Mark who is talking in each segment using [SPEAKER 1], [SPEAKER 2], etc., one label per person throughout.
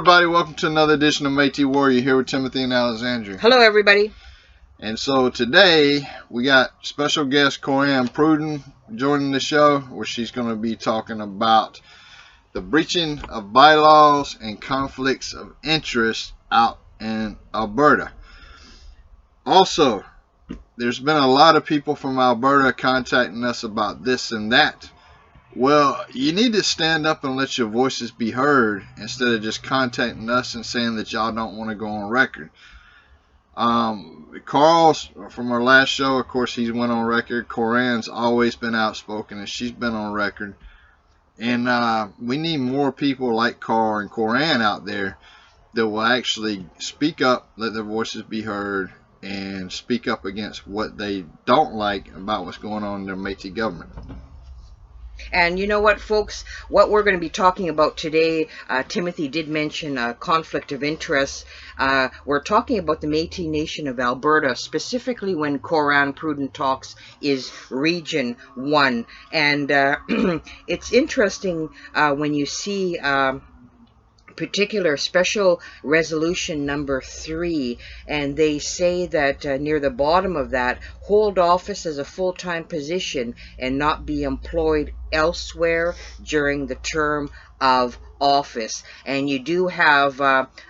[SPEAKER 1] everybody, welcome to another edition of Metis Warrior here with Timothy and Alexandria.
[SPEAKER 2] Hello everybody.
[SPEAKER 1] And so today we got special guest Coran Pruden joining the show, where she's going to be talking about the breaching of bylaws and conflicts of interest out in Alberta. Also, there's been a lot of people from Alberta contacting us about this and that. Well, you need to stand up and let your voices be heard instead of just contacting us and saying that y'all don't want to go on record. Carl's from our last show, of course, he's went on record. Coran's always been outspoken and she's been on record. And we need more people like Carl and Coran out there that will actually speak up, let their voices be heard, and speak up against what they don't like about what's going on in their Métis government.
[SPEAKER 2] And you know what, folks, what we're going to be talking about today, Timothy did mention conflict of interest. We're talking about the Métis Nation of Alberta, specifically when Coran Pruden talks is Region 1. And it's interesting when you see particular special resolution number 3, and they say that near the bottom of that, hold office as a full-time position and not be employed elsewhere during the term of office. And you do have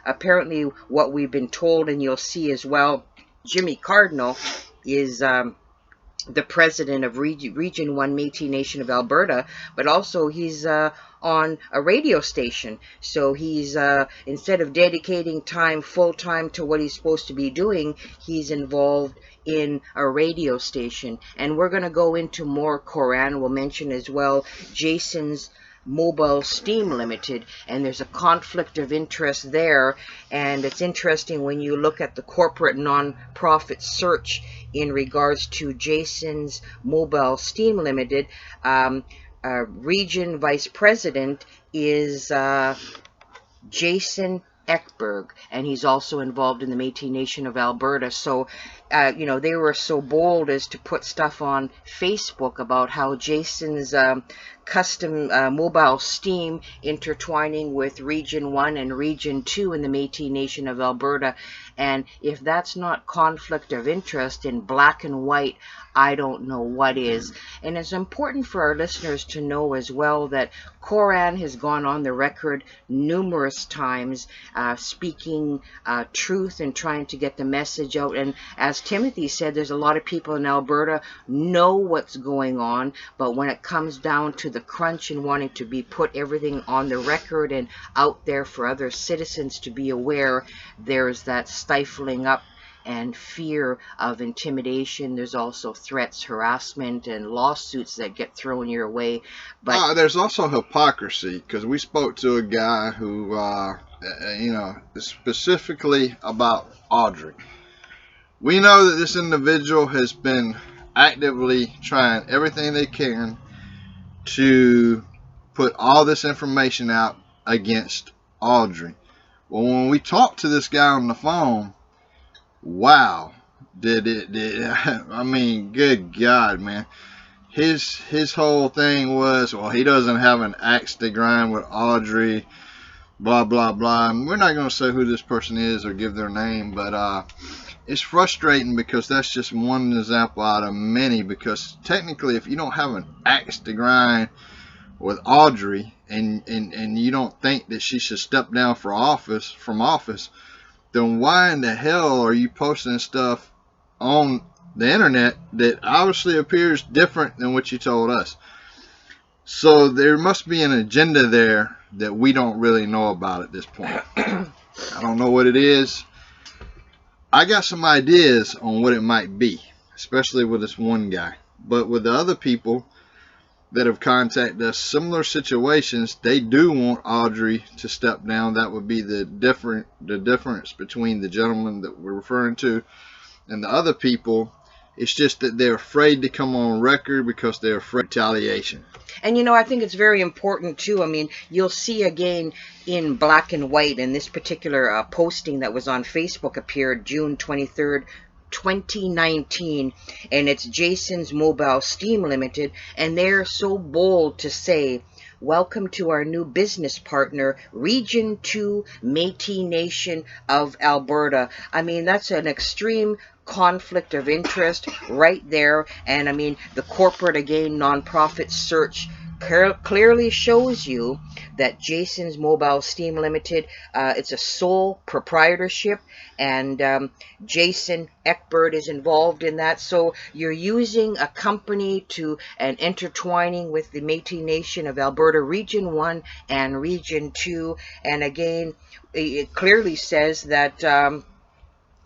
[SPEAKER 2] apparently what we've been told, and you'll see as well, Jimmy Cardinal is the president of Region 1 Métis Nation of Alberta, but also he's on a radio station. So he's, instead of dedicating time full-time to what he's supposed to be doing, he's involved in a radio station. And we're going to go into more. Coran will mention as well Jason's Mobile Steam Limited, and there's a conflict of interest there. And it's interesting when you look at the corporate non-profit search in regards to Jason's Mobile Steam Limited. Region Vice President is Jason Ekeberg, and he's also involved in the Métis Nation of Alberta. So, you know, they were so bold as to put stuff on Facebook about how Jason's custom mobile steam intertwining with Region 1 and Region 2 in the Métis Nation of Alberta. And if that's not conflict of interest in black and white, I don't know what is. And it's important for our listeners to know as well that Coran has gone on the record numerous times speaking truth and trying to get the message out. And as Timothy said, there's a lot of people in Alberta know what's going on, but when it comes down to the crunch and wanting to be put everything on the record and out there for other citizens to be aware, there's that stifling up and fear of intimidation. There's also threats, harassment, and lawsuits that get thrown your way. But
[SPEAKER 1] there's also hypocrisy, because we spoke to a guy who, you know, specifically about Audrey. We know that this individual has been actively trying everything they can to put all this information out against Audrey. Well, when we talked to this guy on the phone, wow, I mean, good God, man. His whole thing was, well, he doesn't have an axe to grind with Audrey, blah, blah, blah. And we're not going to say who this person is or give their name, but it's frustrating because that's just one example out of many. Because technically, if you don't have an axe to grind with Audrey and you don't think that she should step down from office, then why in the hell are you posting stuff on the internet that obviously appears different than what you told us? So there must be an agenda there that we don't really know about at this point. I don't know what it is. I got some ideas on what it might be, especially with this one guy. But with the other people that have contacted us, similar situations, they do want Audrey to step down. That would be the difference between the gentleman that we're referring to and the other people. It's just that they're afraid to come on record because they're afraid of retaliation.
[SPEAKER 2] And you know, I think it's very important too. I mean, you'll see again in black and white, and this particular posting that was on Facebook appeared June 23rd, 2019, and it's Jason's Mobile Steam Limited, and they're so bold to say welcome to our new business partner, Region 2 Métis Nation of Alberta. I mean, that's an extreme conflict of interest right there. And I mean, the corporate, again, nonprofit search clearly shows you that Jason's Mobile Steam Limited, it's a sole proprietorship, and Jason Ekeberg is involved in that. So you're using a company to and intertwining with the Métis Nation of Alberta Region 1 and Region 2. And again, it clearly says that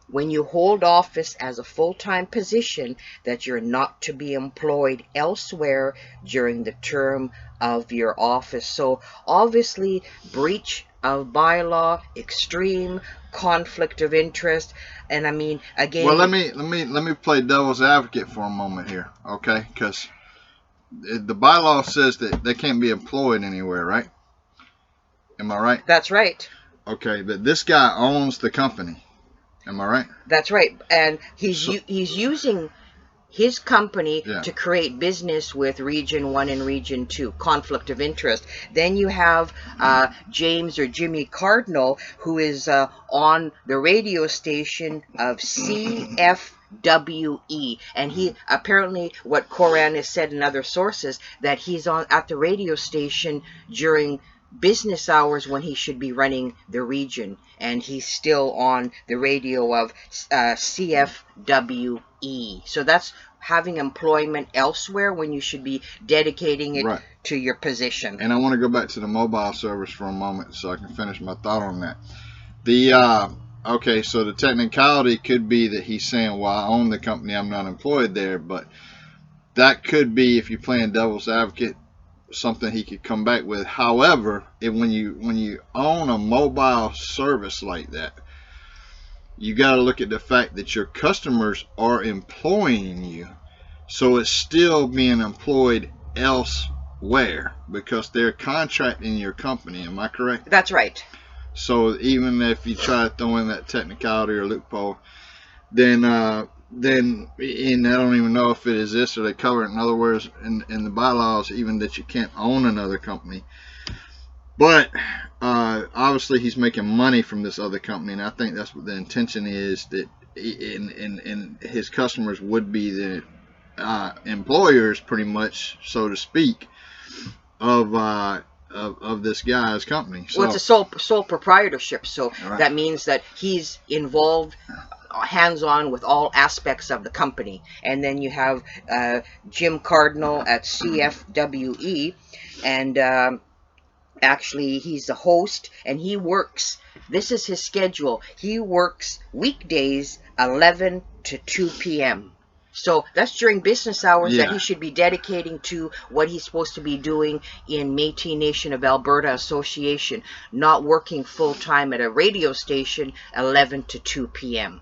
[SPEAKER 2] when you hold office as a full-time position, that you're not to be employed elsewhere during the term of your office. So obviously, breach of bylaw, extreme conflict of interest. And I mean, again,
[SPEAKER 1] well, let me play devil's advocate for a moment here, okay? Because the bylaw says that they can't be employed anywhere, right? Am I right?
[SPEAKER 2] That's right.
[SPEAKER 1] Okay, but this guy owns the company. Am I right?
[SPEAKER 2] That's right. And he's using his company
[SPEAKER 1] Yeah.
[SPEAKER 2] to create business with Region 1 and Region 2, conflict of interest. Then you have James or Jimmy Cardinal, who is on the radio station of CFWE, and he apparently, what Coran has said in other sources, that he's on at the radio station during business hours when he should be running the region, and he's still on the radio of CFWE. So that's having employment elsewhere when you should be dedicating it
[SPEAKER 1] Right.
[SPEAKER 2] to your position.
[SPEAKER 1] And I want to go back to the mobile service for a moment so I can finish my thought on that. The okay, so the technicality could be that he's saying, well, I own the company, I'm not employed there, but that could be, if you're playing devil's advocate, something he could come back with. However, when you own a mobile service like that, you got to look at the fact that your customers are employing you, so it's still being employed elsewhere because they're contracting your company. Am I correct?
[SPEAKER 2] That's right.
[SPEAKER 1] So even if you try to throw in that technicality or loophole, then and I don't even know if it exists or they cover it. In other words, in the bylaws, even that you can't own another company. But obviously he's making money from this other company, and I think that's what the intention is, that in his customers would be the employers, pretty much, so to speak, of this guy's company. So,
[SPEAKER 2] well, it's a sole proprietorship, so
[SPEAKER 1] right.
[SPEAKER 2] That means that he's involved hands-on with all aspects of the company. And then you have Jim Cardinal at CFWE, and actually he's the host, and he works, this is his schedule, he works weekdays 11 to 2 p.m. So that's during business hours,
[SPEAKER 1] Yeah.
[SPEAKER 2] that he should be dedicating to what he's supposed to be doing in Métis Nation of Alberta Association, not working full-time at a radio station 11 to 2 p.m.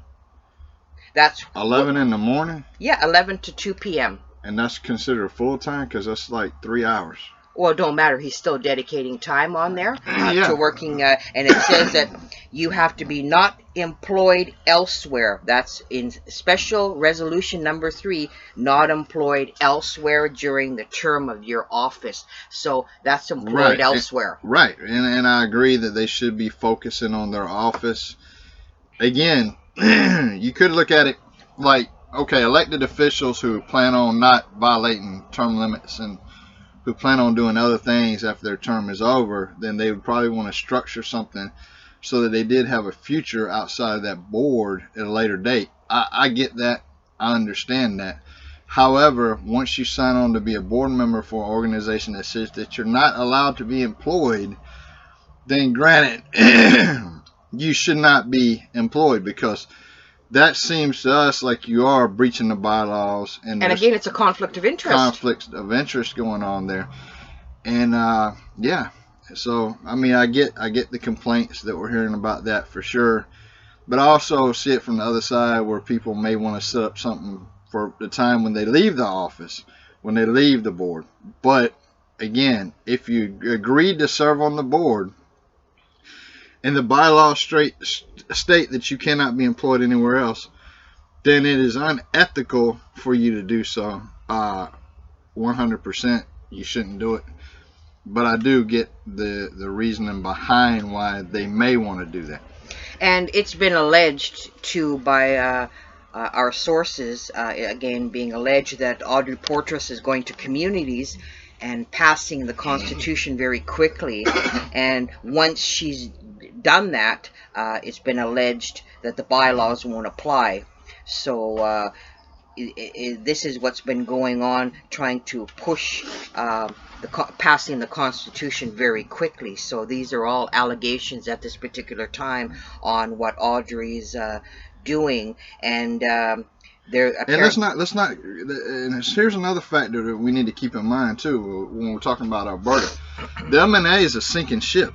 [SPEAKER 2] That's
[SPEAKER 1] 11 in the morning?
[SPEAKER 2] Yeah, 11 to 2 p.m.
[SPEAKER 1] And that's considered full-time, because that's like 3 hours.
[SPEAKER 2] Well, it don't matter. He's still dedicating time on there
[SPEAKER 1] Yeah.
[SPEAKER 2] to working, and it says that you have to be not employed elsewhere. That's in Special Resolution number 3, not employed elsewhere during the term of your office. So that's employed
[SPEAKER 1] Right.
[SPEAKER 2] elsewhere.
[SPEAKER 1] Right, and I agree that they should be focusing on their office. Again, you could look at it like, okay, elected officials who plan on not violating term limits and who plan on doing other things after their term is over, then they would probably want to structure something so that they did have a future outside of that board at a later date. I get that. I understand that. However, once you sign on to be a board member for an organization that says that you're not allowed to be employed, then granted, you should not be employed, because that seems to us like you are breaching the bylaws, and
[SPEAKER 2] again, it's a conflict of interest.
[SPEAKER 1] Conflicts of interest going on there, and yeah. So I mean, I get the complaints that we're hearing about that for sure, but I also see it from the other side where people may want to set up something for the time when they leave the office, when they leave the board. But again, if you agreed to serve on the board, and the bylaws state that you cannot be employed anywhere else, then it is unethical for you to do so. 100%, you shouldn't do it. but I do get the reasoning behind why they may want to do that.
[SPEAKER 2] And it's been alleged too by our sources, again being alleged, that Audrey Portress is going to communities and passing the Constitution very quickly. And once she's done that, it's been alleged that the bylaws won't apply. So this is what's been going on, trying to push passing the Constitution very quickly. So these are all allegations at this particular time on what Audrey's doing, and there.
[SPEAKER 1] And let's not. And here's another factor that we need to keep in mind too when we're talking about Alberta. The MNAA is a sinking ship.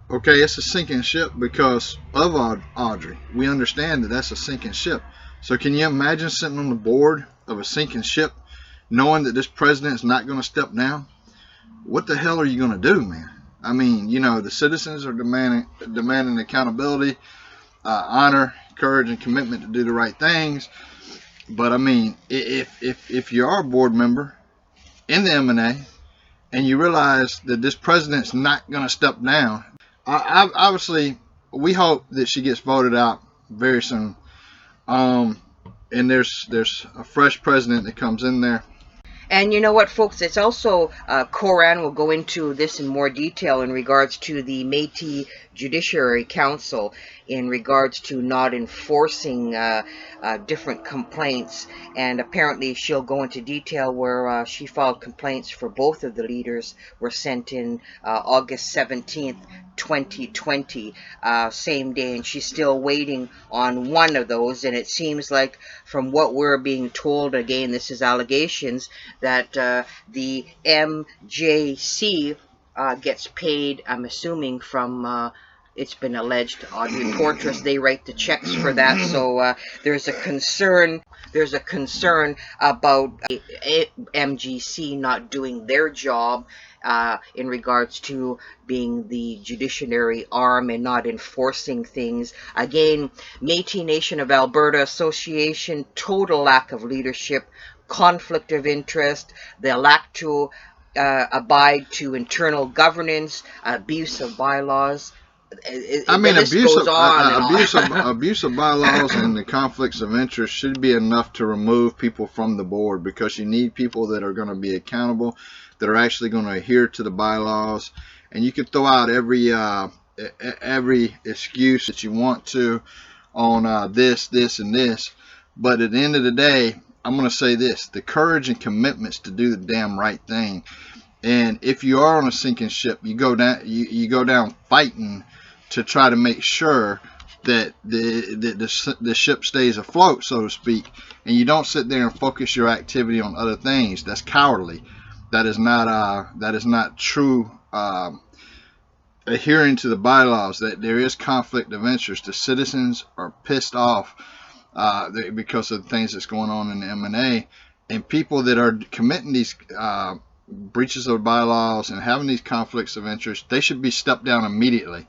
[SPEAKER 1] Okay, it's a sinking ship because of Audrey. We understand that that's a sinking ship. So can you imagine sitting on the board of a sinking ship, knowing that this president is not going to step down? What the hell are you going to do, man? I mean, you know, the citizens are demanding accountability, honor, courage, and commitment to do the right things. But I mean, if you are a board member in the MNAA and you realize that this president's not going to step down, obviously we hope that she gets voted out very soon. And there's a fresh president that comes in there.
[SPEAKER 2] And you know what, folks, it's also, Coran will go into this in more detail in regards to the Metis Judiciary Council, in regards to not enforcing different complaints. And apparently she'll go into detail where she filed complaints for both of the leaders were sent in August 17th, 2020, same day, and she's still waiting on one of those. And it seems like, from what we're being told, again, this is allegations, that the MJC gets paid, I'm assuming, from it's been alleged Audrey Portress. They write the checks for that. So there's a concern about MGC not doing their job in regards to being the judiciary arm and not enforcing things. Again, Métis Nation of Alberta Association, total lack of leadership, conflict of interest, the lack to abide to internal governance, abuse of bylaws.
[SPEAKER 1] Abuse of bylaws and the conflicts of interest should be enough to remove people from the board, because you need people that are going to be accountable, that are actually going to adhere to the bylaws. And you can throw out every excuse that you want to on this, and this, but at the end of the day, I'm going to say this: the courage and commitments to do the damn right thing. And if you are on a sinking ship, you go down fighting to try to make sure that the ship stays afloat, so to speak, and you don't sit there and focus your activity on other things. That's cowardly. That is not true adhering to the bylaws. That there is conflict of interest. The citizens are pissed off because of the things that's going on in the MNAA, and people that are committing these breaches of bylaws and having these conflicts of interest, they should be stepped down immediately.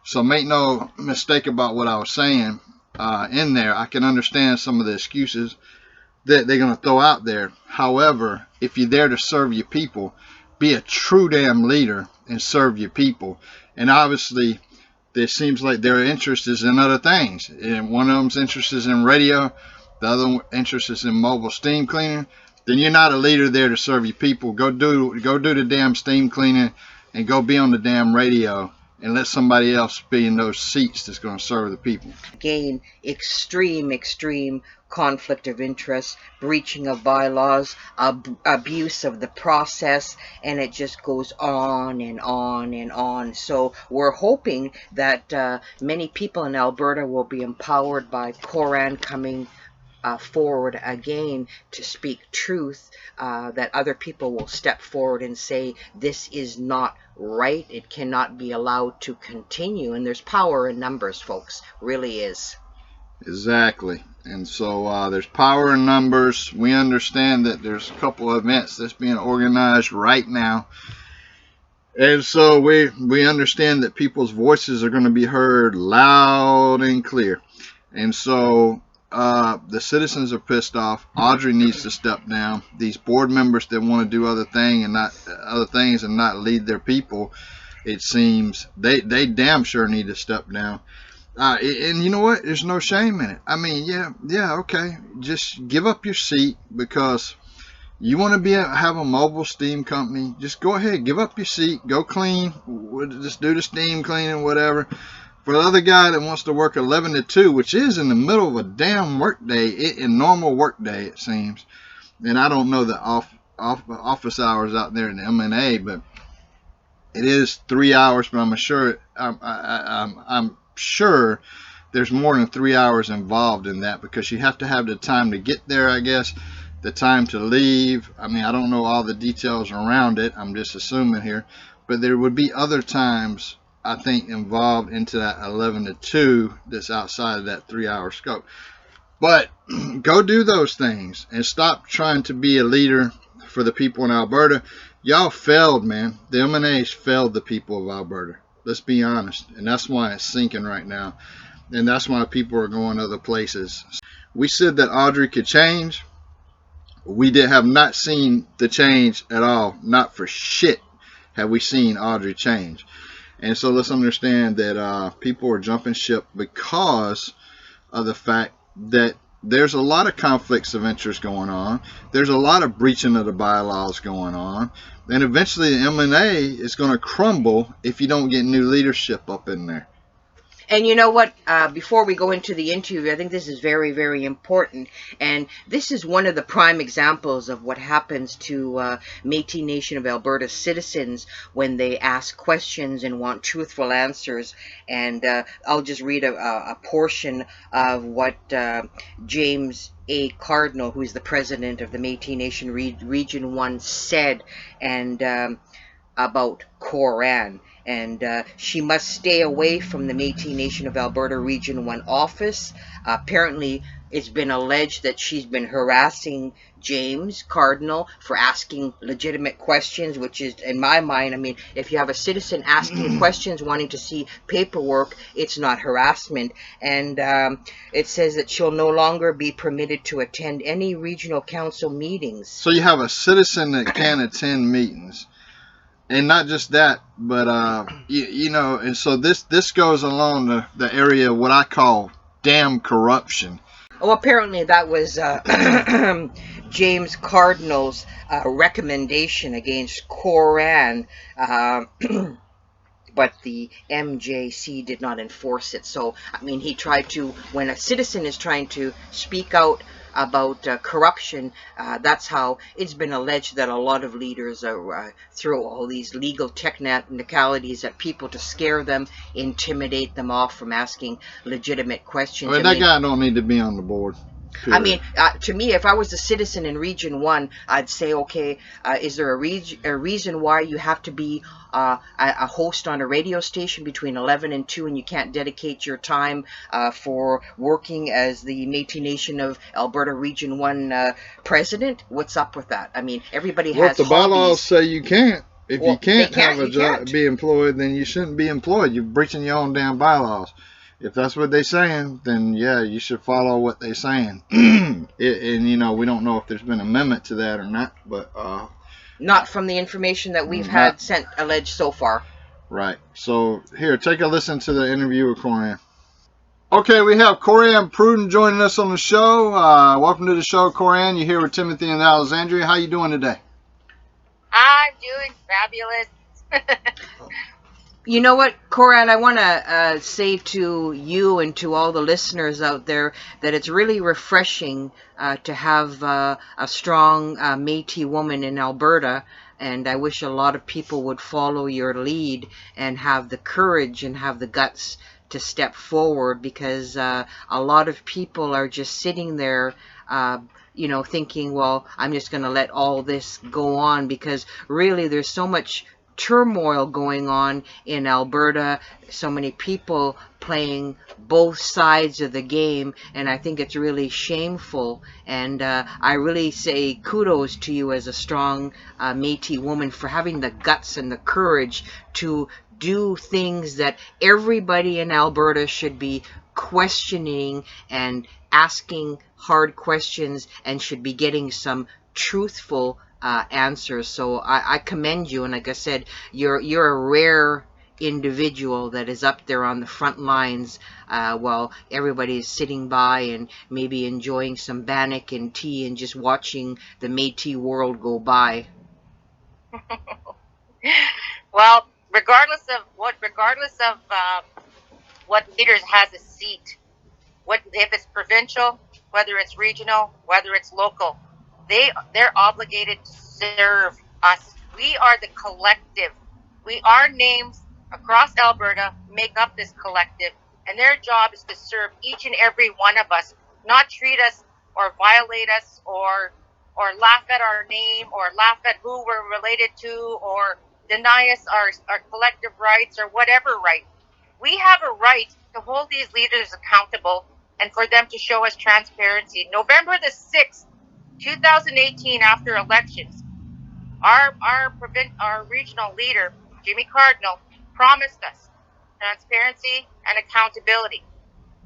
[SPEAKER 1] So make no mistake about what I was saying in there. I can understand some of the excuses that they're going to throw out there. However, if you're there to serve your people, be a true damn leader and serve your people. And obviously, it seems like their interest is in other things. And one of them's interest is in radio, the other interest is in mobile steam cleaning. Then you're not a leader there to serve your people. Go do the damn steam cleaning and go be on the damn radio, and let somebody else be in those seats that's going to serve the people.
[SPEAKER 2] Again, extreme conflict of interest, breaching of bylaws, abuse of the process, and it just goes on and on and on. So we're hoping that many people in Alberta will be empowered by Coran coming forward again to speak truth, that other people will step forward and say this is not right, it cannot be allowed to continue. And there's power in numbers, folks, really is.
[SPEAKER 1] Exactly. And so there's power in numbers. We understand that there's a couple of events that's being organized right now, and so we understand that people's voices are going to be heard loud and clear. And so The citizens are pissed off. Audrey needs to step down. These board members that want to do other things and not lead their people, it seems they damn sure need to step down. And you know what? There's no shame in it. I mean, yeah, okay. Just give up your seat because you want to have a mobile steam company. Just go ahead, give up your seat, go clean. Just do the steam cleaning, whatever. For the other guy that wants to work 11 to 2, which is in the middle of a damn work day, in normal work day, it seems. And I don't know the office hours out there in the MNAA, but it is 3 hours. But I'm sure there's more than 3 hours involved in that because you have to have the time to get there, I guess, the time to leave. I mean, I don't know all the details around it. I'm just assuming here. But there would be other times, I think, involved into that 11 to 2 that's outside of that 3 hour scope. But go do those things and stop trying to be a leader for the people in Alberta. Y'all failed, man. The MNAA's failed the people of Alberta. Let's be honest. And that's why it's sinking right now. And that's why people are going other places. We said that Audrey could change. We have not seen the change at all. Not for shit have we seen Audrey change. And so let's understand that people are jumping ship because of the fact that there's a lot of conflicts of interest going on. There's a lot of breaching of the bylaws going on. And eventually the MNAA is going to crumble if you don't get new leadership up in there.
[SPEAKER 2] And you know what? Before we go into the interview, I think this is very, very important. And this is one of the prime examples of what happens to Métis Nation of Alberta citizens when they ask questions and want truthful answers. And I'll just read a portion of what James A. Cardinal, who is the president of the Métis Nation Region 1, said and about Coran. And she must stay away from the Métis Nation of Alberta Region 1 office. Apparently, it's been alleged that she's been harassing James Cardinal for asking legitimate questions, which is, in my mind, I mean, if you have a citizen asking questions, wanting to see paperwork, it's not harassment. And it says that she'll no longer be permitted to attend any regional council meetings.
[SPEAKER 1] So you have a citizen that can't attend meetings. And not just that, but you know, and so this goes along the area of what I call damn corruption.
[SPEAKER 2] Oh, apparently that was James Cardinal's recommendation against Coran, but the MJC did not enforce it. So, I mean, he tried to, when a citizen is trying to speak out about corruption, that's how it's been alleged that a lot of leaders throw all these legal technicalities at people to scare them, intimidate them off from asking legitimate questions.
[SPEAKER 1] I mean, that guy don't need to be on the board.
[SPEAKER 2] Period. I mean, to me, if I was a citizen in Region 1, I'd say, okay, is there a reason why you have to be a host on a radio station between 11 and 2 and you can't dedicate your time for working as the Métis Nation of Alberta Region 1 president? What's up with that? I mean, everybody has
[SPEAKER 1] the
[SPEAKER 2] hobbies.
[SPEAKER 1] Bylaws say you can't. If you can't have a job, be employed, then you shouldn't be employed. You're breaching your own damn bylaws. If that's what they're saying, then yeah, you should follow what they're saying. And you know, we don't know if there's been an amendment to that or not, but
[SPEAKER 2] not from the information that we've had sent alleged so far.
[SPEAKER 1] Right. So here, take a listen to the interview with Coran. Okay, we have Coran Pruden joining us on the show. Welcome to the show, Coran. You're here with Timothy and Alexandria. How you doing today?
[SPEAKER 3] I'm doing fabulous.
[SPEAKER 2] You know what, Coran, I want to say to you and to all the listeners out there that it's really refreshing to have a strong Métis woman in Alberta, and I wish a lot of people would follow your lead and have the courage and have the guts to step forward, because a lot of people are just sitting there you know, thinking, well, I'm just going to let all this go on, because really there's so much turmoil going on in Alberta, so many people playing both sides of the game, and I think it's really shameful. And I really say kudos to you as a strong Métis woman for having the guts and the courage to do things that everybody in Alberta should be questioning and asking hard questions and should be getting some truthful answers. So I commend you, and like I said, you're a rare individual that is up there on the front lines while everybody's sitting by and maybe enjoying some bannock and tea and just watching the Métis world go by.
[SPEAKER 3] Well, regardless of what leaders has a seat, if it's provincial, whether it's regional, whether it's local, they're obligated to serve us. We are the collective. Our names across Alberta make up this collective, and their job is to serve each and every one of us, not treat us or violate us or laugh at our name or laugh at who we're related to or deny us our collective rights or whatever right. We have a right to hold these leaders accountable and for them to show us transparency. November the 6th, 2018, after elections, our regional leader, Jimmy Cardinal, promised us transparency and accountability.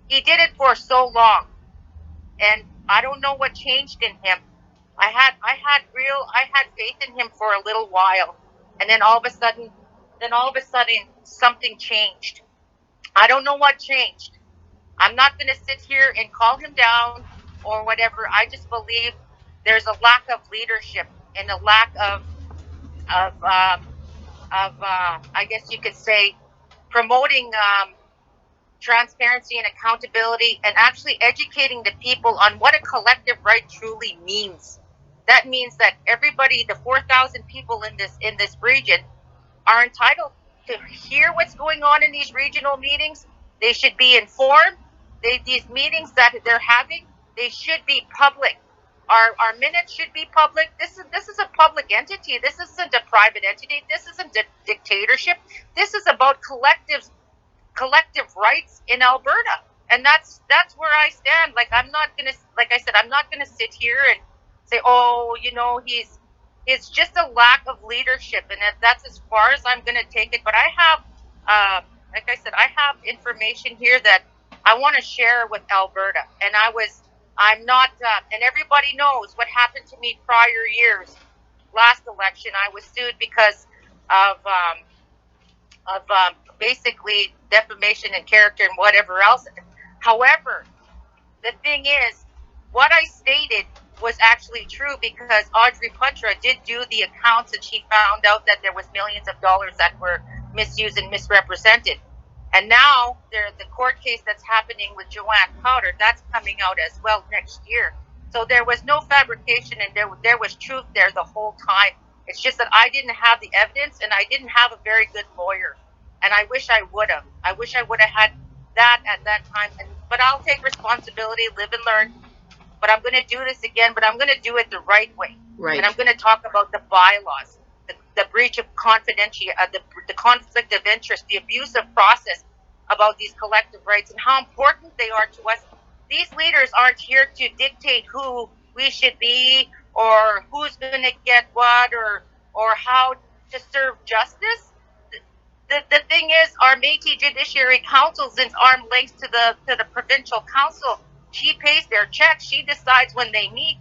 [SPEAKER 3] He did it for so long, and I don't know what changed in him. I had faith in him for a little while, and then all of a sudden something changed. I don't know what changed. I'm not going to sit here and call him down or whatever. I just believe there's a lack of leadership and a lack of I guess you could say, promoting transparency and accountability, and actually educating the people on what a collective right truly means. That means that everybody, the 4,000 people in this region, are entitled to hear what's going on in these regional meetings. They should be informed. These meetings that they're having, they should be public. Our minutes should be public. This is a public entity. This isn't a private entity. This isn't a dictatorship. This is about collective rights in Alberta, and that's where I stand. Like I'm not gonna sit here and say, oh, it's just a lack of leadership, and that's as far as I'm gonna take it. But I have, like I said, I have information here that I want to share with Alberta, and I'm not, and everybody knows what happened to me prior years. Last election, I was sued because of basically defamation and character and whatever else. However, the thing is, what I stated was actually true because Audrey Putra did do the accounts, and she found out that there was millions of dollars that were misused and misrepresented. And now the court case that's happening with Joanne Powder, that's coming out as well next year. So there was no fabrication, and there was truth there the whole time. It's just that I didn't have the evidence, and I didn't have a very good lawyer. And I wish I would have. I wish I would have had that at that time. But I'll take responsibility, live and learn. But I'm going to do this again, but I'm going to do it the right way.
[SPEAKER 2] Right.
[SPEAKER 3] And I'm going to talk about the bylaws, the breach of confidentiality, the conflict of interest, the abusive process about these collective rights and how important they are to us. These leaders aren't here to dictate who we should be or who's going to get what or how to serve justice. The thing is, our Metis Judiciary Council is arm's length to the provincial council. She pays their checks. She decides when they meet.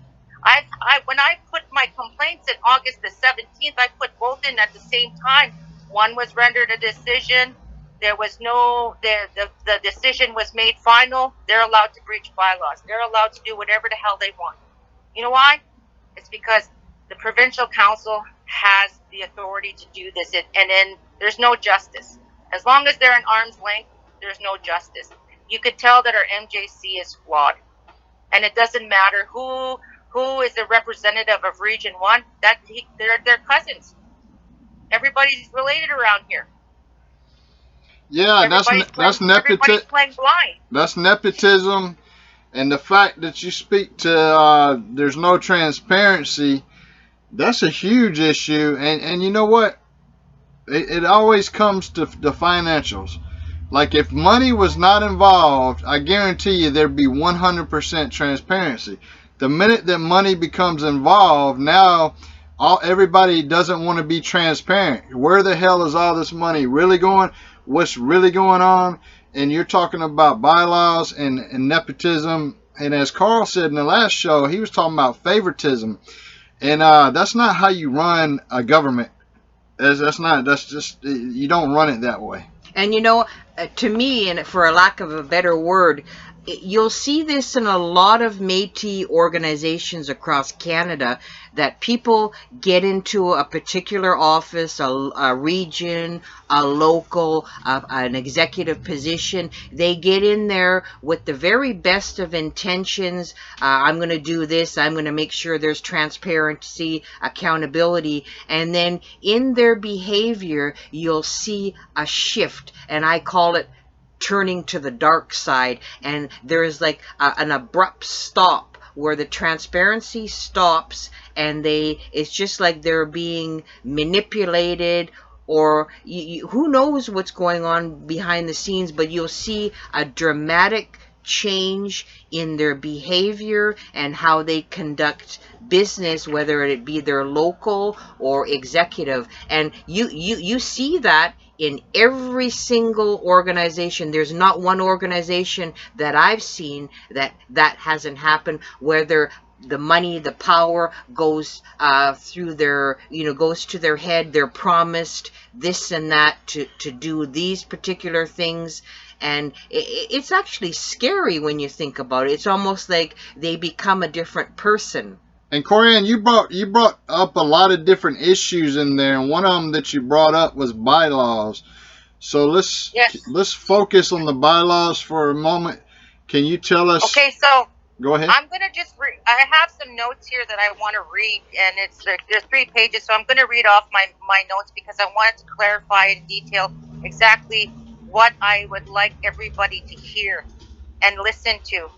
[SPEAKER 3] When I put my complaints in August the 17th, I put both in at the same time. One was rendered a decision. There was the decision was made final. They're allowed to breach bylaws. They're allowed to do whatever the hell they want. You know why? It's because the provincial council has the authority to do this, and then there's no justice. As long as they're in arm's length, there's no justice. You could tell that our MJC is flawed, and it doesn't matter who is the representative of Region 1. They're cousins. Everybody's related around here.
[SPEAKER 1] Yeah, that's nepotism.
[SPEAKER 3] Everybody's playing blind.
[SPEAKER 1] That's nepotism, and the fact that you speak to there's no transparency. That's a huge issue, and you know what? It always comes to the financials. Like if money was not involved, I guarantee you there'd be 100% transparency. The minute that money becomes involved, now everybody doesn't want to be transparent. Where the hell is all this money really going? What's really going on? and you're talking about bylaws and nepotism. And as Carl said in the last show, he was talking about favoritism. And that's not how you run a government. That's just, you don't run it that way.
[SPEAKER 2] And to me, and for a lack of a better word, you'll see this in a lot of Métis organizations across Canada, that people get into a particular office, a region, a local, an executive position. They get in there with the very best of intentions. I'm going to do this. I'm going to make sure there's transparency, accountability. And then in their behavior, you'll see a shift. And I call it turning to the dark side. And there is like an abrupt stop where the transparency stops, and it's just like they're being manipulated, or who knows what's going on behind the scenes, but you'll see a dramatic change in their behavior and how they conduct business, whether it be their local or executive. And you see that in every single organization. There's not one organization that I've seen that hasn't happened, whether the money, the power goes through their, goes to their head. They're promised this and that to do these particular things. And it's actually scary when you think about it. It's almost like they become a different person.
[SPEAKER 1] And Coran, you brought up a lot of different issues in there, and one of them that you brought up was bylaws. So let's focus on the bylaws for a moment. Can you tell us?
[SPEAKER 3] Okay, so
[SPEAKER 1] go ahead.
[SPEAKER 3] I'm gonna just I have some notes here that I want to read, and there's 3 pages. So I'm gonna read off my notes because I wanted to clarify in detail exactly what I would like everybody to hear and listen to.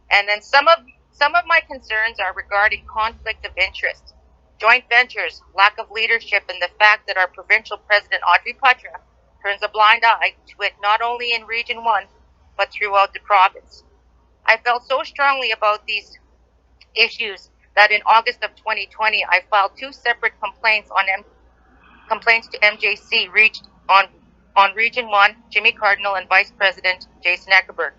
[SPEAKER 3] And then some of my concerns are regarding conflict of interest, joint ventures, lack of leadership, and the fact that our provincial president, Audrey Puttra, turns a blind eye to it, not only in Region 1, but throughout the province. I felt so strongly about these issues that in August of 2020, I filed 2 separate complaints to MJC reached on Region 1, Jimmy Cardinal, and Vice President Jason Ekeberg.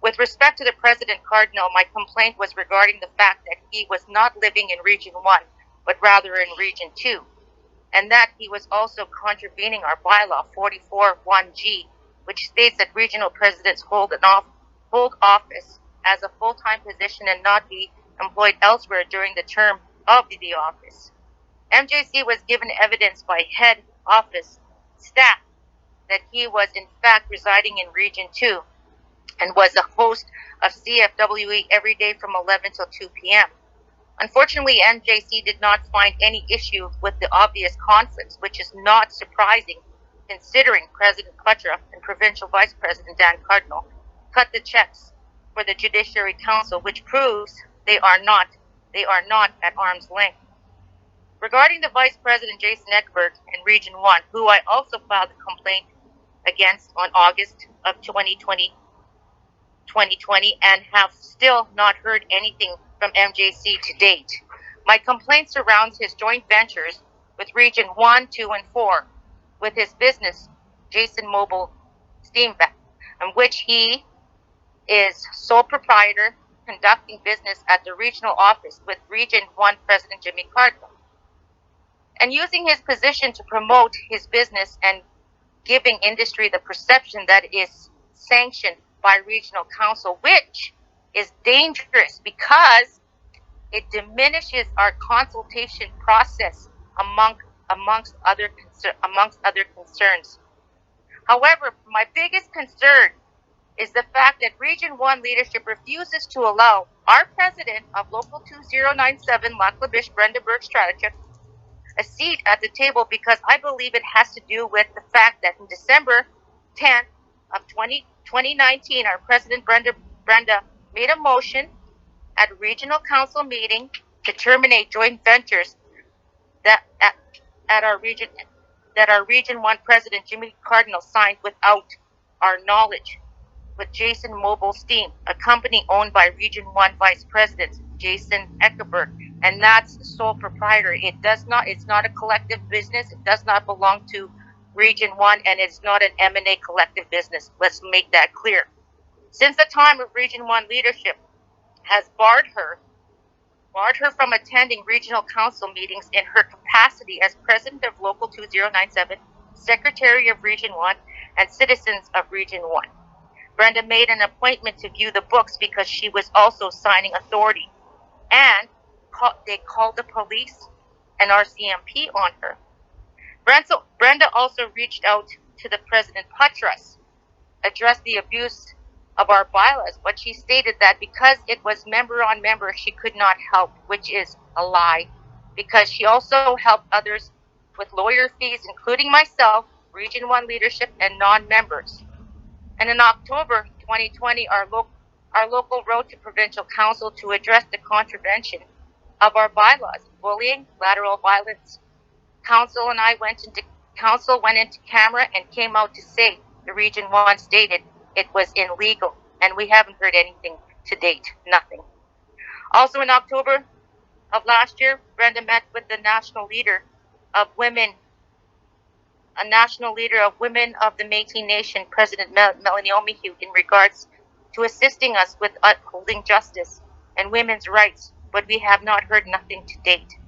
[SPEAKER 3] With respect to the President Cardinal, my complaint was regarding the fact that he was not living in Region 1, but rather in Region 2, and that he was also contravening our bylaw 44.1g, which states that regional presidents hold office as a full-time position and not be employed elsewhere during the term of the office. MJC was given evidence by head office staff that he was in fact residing in Region 2 and was a host of CFWE every day from 11 till 2 p.m. Unfortunately, MJC did not find any issue with the obvious conflicts, which is not surprising considering President Puttra and Provincial Vice President Dan Cardinal cut the checks for the Judiciary Council, which proves they are not at arm's length. Regarding the Vice President Jason Ekeberg in Region 1, who I also filed a complaint against on August of 2020 and have still not heard anything from MJC to date. My complaint surrounds his joint ventures with Region 1, 2, and 4 with his business, Jason Mobile Steam Vac, in which he is sole proprietor conducting business at the regional office with Region 1 President Jimmy Cardinal, and using his position to promote his business and giving industry the perception that it is sanctioned by regional council, which is dangerous because it diminishes our consultation process amongst other concerns. However, my biggest concern is the fact that Region 1 leadership refuses to allow our president of Local 2097, Lac La Biche, Brenda Burke-Stratachuk, a seat at the table, because I believe it has to do with the fact that in December 10th of 2019, our president Brenda made a motion at a regional council meeting to terminate joint ventures that our Region 1 President Jimmy Cardinal signed without our knowledge with Jason Mobile Steam, a company owned by Region 1 Vice President Jason Ekeberg, and that's the sole proprietor. It's not a collective business. It does not belong to Region 1, and it's not an MNAA collective business. Let's make that clear. Since the time of Region 1 leadership has barred her from attending regional council meetings in her capacity as president of Local 2097, secretary of Region 1, and citizens of Region 1. Brenda made an appointment to view the books because she was also signing authority, and they called the police and RCMP on her. Brenda also reached out to the President Patras, addressed the abuse of our bylaws, but she stated that because it was member on member, she could not help, which is a lie, because she also helped others with lawyer fees, including myself, Region 1 leadership, and non-members. And in October 2020, our local wrote to Provincial Council to address the contravention of our bylaws, bullying, lateral violence. Council and I went into camera and came out to say the Region 1 stated it was illegal, and we haven't heard anything to date, nothing. Also in October of last year, Brenda met with the national leader of women of the Métis Nation, President Melanie Omihu, in regards to assisting us with upholding justice and women's rights, but we have not heard nothing to date.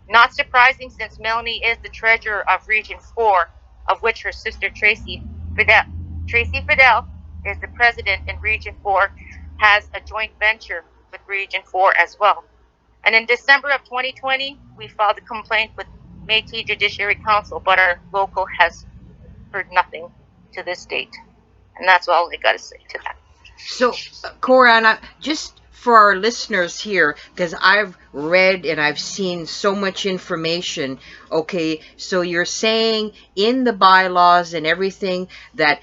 [SPEAKER 3] Not surprising, since Melanie is the treasurer of Region 4, of which her sister Tracy Fidel is the president, and Region 4 has a joint venture with Region 4 as well. And in December of 2020, we filed a complaint with Metis Judiciary Council, but our local has heard nothing to this date. And that's all I got to say to that.
[SPEAKER 2] So, Coran, just for our listeners here, because I've read and I've seen so much information, okay, so you're saying in the bylaws and everything that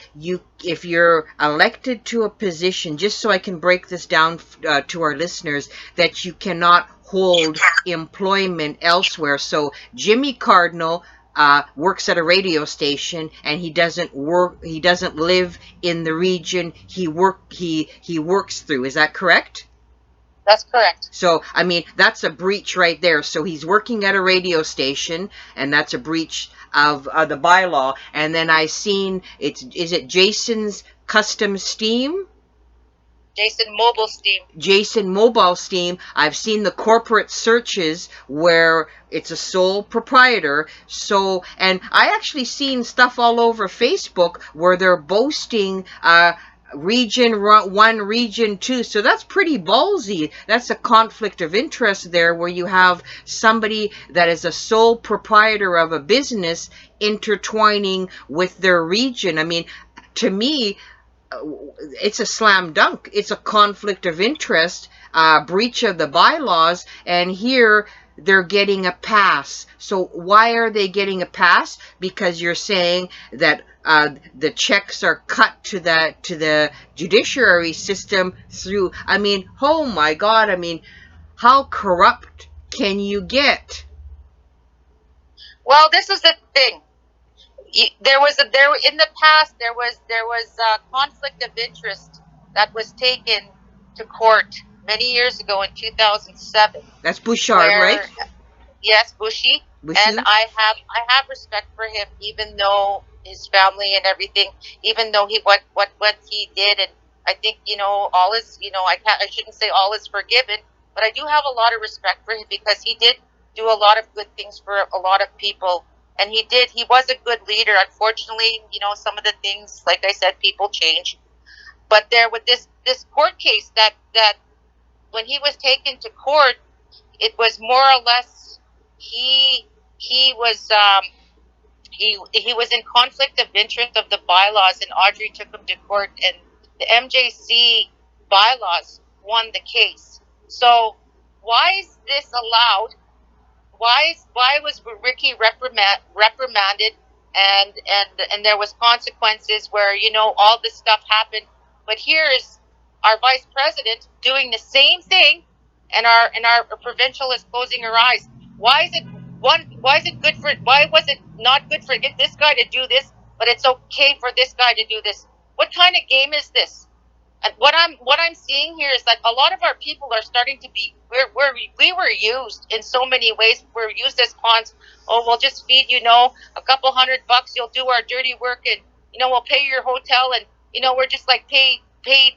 [SPEAKER 2] if you're elected to a position, just so I can break this down to our listeners, that you cannot hold employment elsewhere. So Jimmy Cardinal works at a radio station, and he doesn't live in the region he works through. Is that correct?
[SPEAKER 3] That's correct.
[SPEAKER 2] So, I mean, that's a breach right there. So he's working at a radio station, and that's a breach of the bylaw. And then I seen, is it Jason's Custom Steam?
[SPEAKER 3] Jason Mobile Steam.
[SPEAKER 2] Jason Mobile Steam. I've seen the corporate searches where it's a sole proprietor. So, and I actually seen stuff all over Facebook where they're boasting Region 1, Region 2. So that's pretty ballsy. That's a conflict of interest there, where you have somebody that is a sole proprietor of a business intertwining with their region. I mean, to me, it's a slam dunk. It's a conflict of interest, breach of the bylaws, and here they're getting a pass. So why are they getting a pass? Because you're saying that the checks are cut to the judiciary system through, I mean, oh my God, I mean, how corrupt can you get?
[SPEAKER 3] Well, this is the thing. In the past there was a conflict of interest that was taken to court many years ago in 2007.
[SPEAKER 2] That's Bouchard, right?
[SPEAKER 3] Yes, Bushy. And I have respect for him, even though his family and everything, even though what he did, and I think all is I shouldn't say all is forgiven, but I do have a lot of respect for him because he did do a lot of good things for a lot of people. And he was a good leader. Unfortunately, some of the things, like I said, people change. But there with this court case that when he was taken to court, it was more or less he was in conflict of interest of the bylaws, and Audrey took him to court, and the MJC bylaws won the case. So why is this allowed? Why was Ricky reprimanded, and there was consequences where all this stuff happened, but here is our vice president doing the same thing, and our provincial is closing her eyes. Why was it not good for this guy to do this, but it's okay for this guy to do this? What kind of game is this? And what I'm seeing here is that a lot of our people are starting to be we were used in so many ways. We're used as pawns. Oh, we'll just feed a couple $100. You'll do our dirty work, and we'll pay your hotel, and we're just like paid.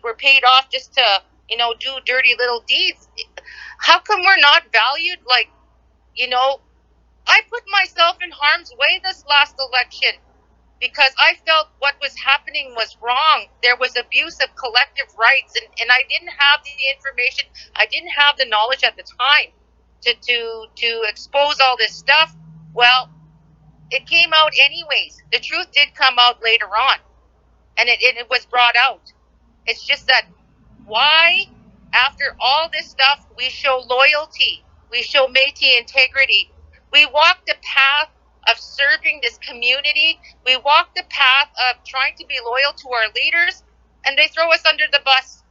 [SPEAKER 3] We're paid off just to do dirty little deeds. How come we're not valued? Like I put myself in harm's way this last election, because I felt what was happening was wrong. There was abuse of collective rights, and I didn't have the information. I didn't have the knowledge at the time to expose all this stuff. Well, it came out anyways. The truth did come out later on, and it was brought out. It's just that why, after all this stuff, we show loyalty, we show Métis integrity, we walk the path of serving this community, we walk the path of trying to be loyal to our leaders, and they throw us under the bus.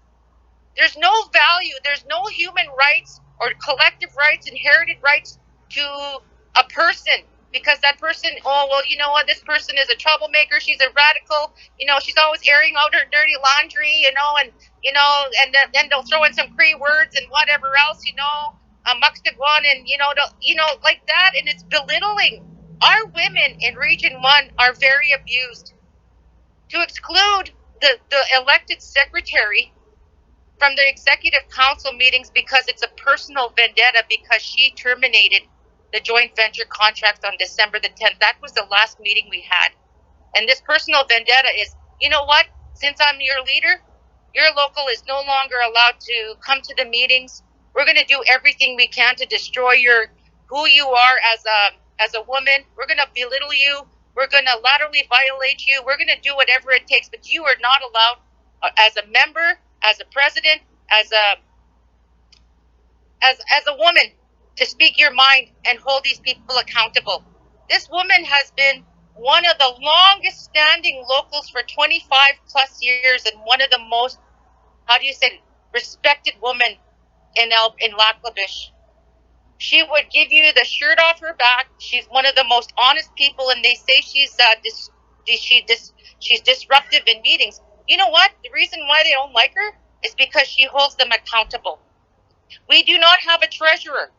[SPEAKER 3] There's no value, there's no human rights or collective rights, inherited rights to a person, because that person, oh, well, you know what, this person is a troublemaker, she's a radical, she's always airing out her dirty laundry, and then they'll throw in some Cree words and whatever else, Muxtaguan, and, like that, and it's belittling. Our women in Region 1 are very abused. To exclude the elected secretary from the executive council meetings because it's a personal vendetta, because she terminated the joint venture contract on December the 10th. That was the last meeting we had. And this personal vendetta is, you know what? Since I'm your leader, your local is no longer allowed to come to the meetings. We're going to do everything we can to destroy who you are as a woman. We're going to belittle you. We're going to laterally violate you. We're going to do whatever it takes. But you are not allowed, as a member, as a president, as a woman, to speak your mind and hold these people accountable. This woman has been one of the longest standing locals for 25 plus years, and one of the most, respected women in Lac-La-Biche. She would give you the shirt off her back. She's one of the most honest people, and they say she's disruptive in meetings. You know what? The reason why they don't like her is because she holds them accountable. We do not have a treasurer.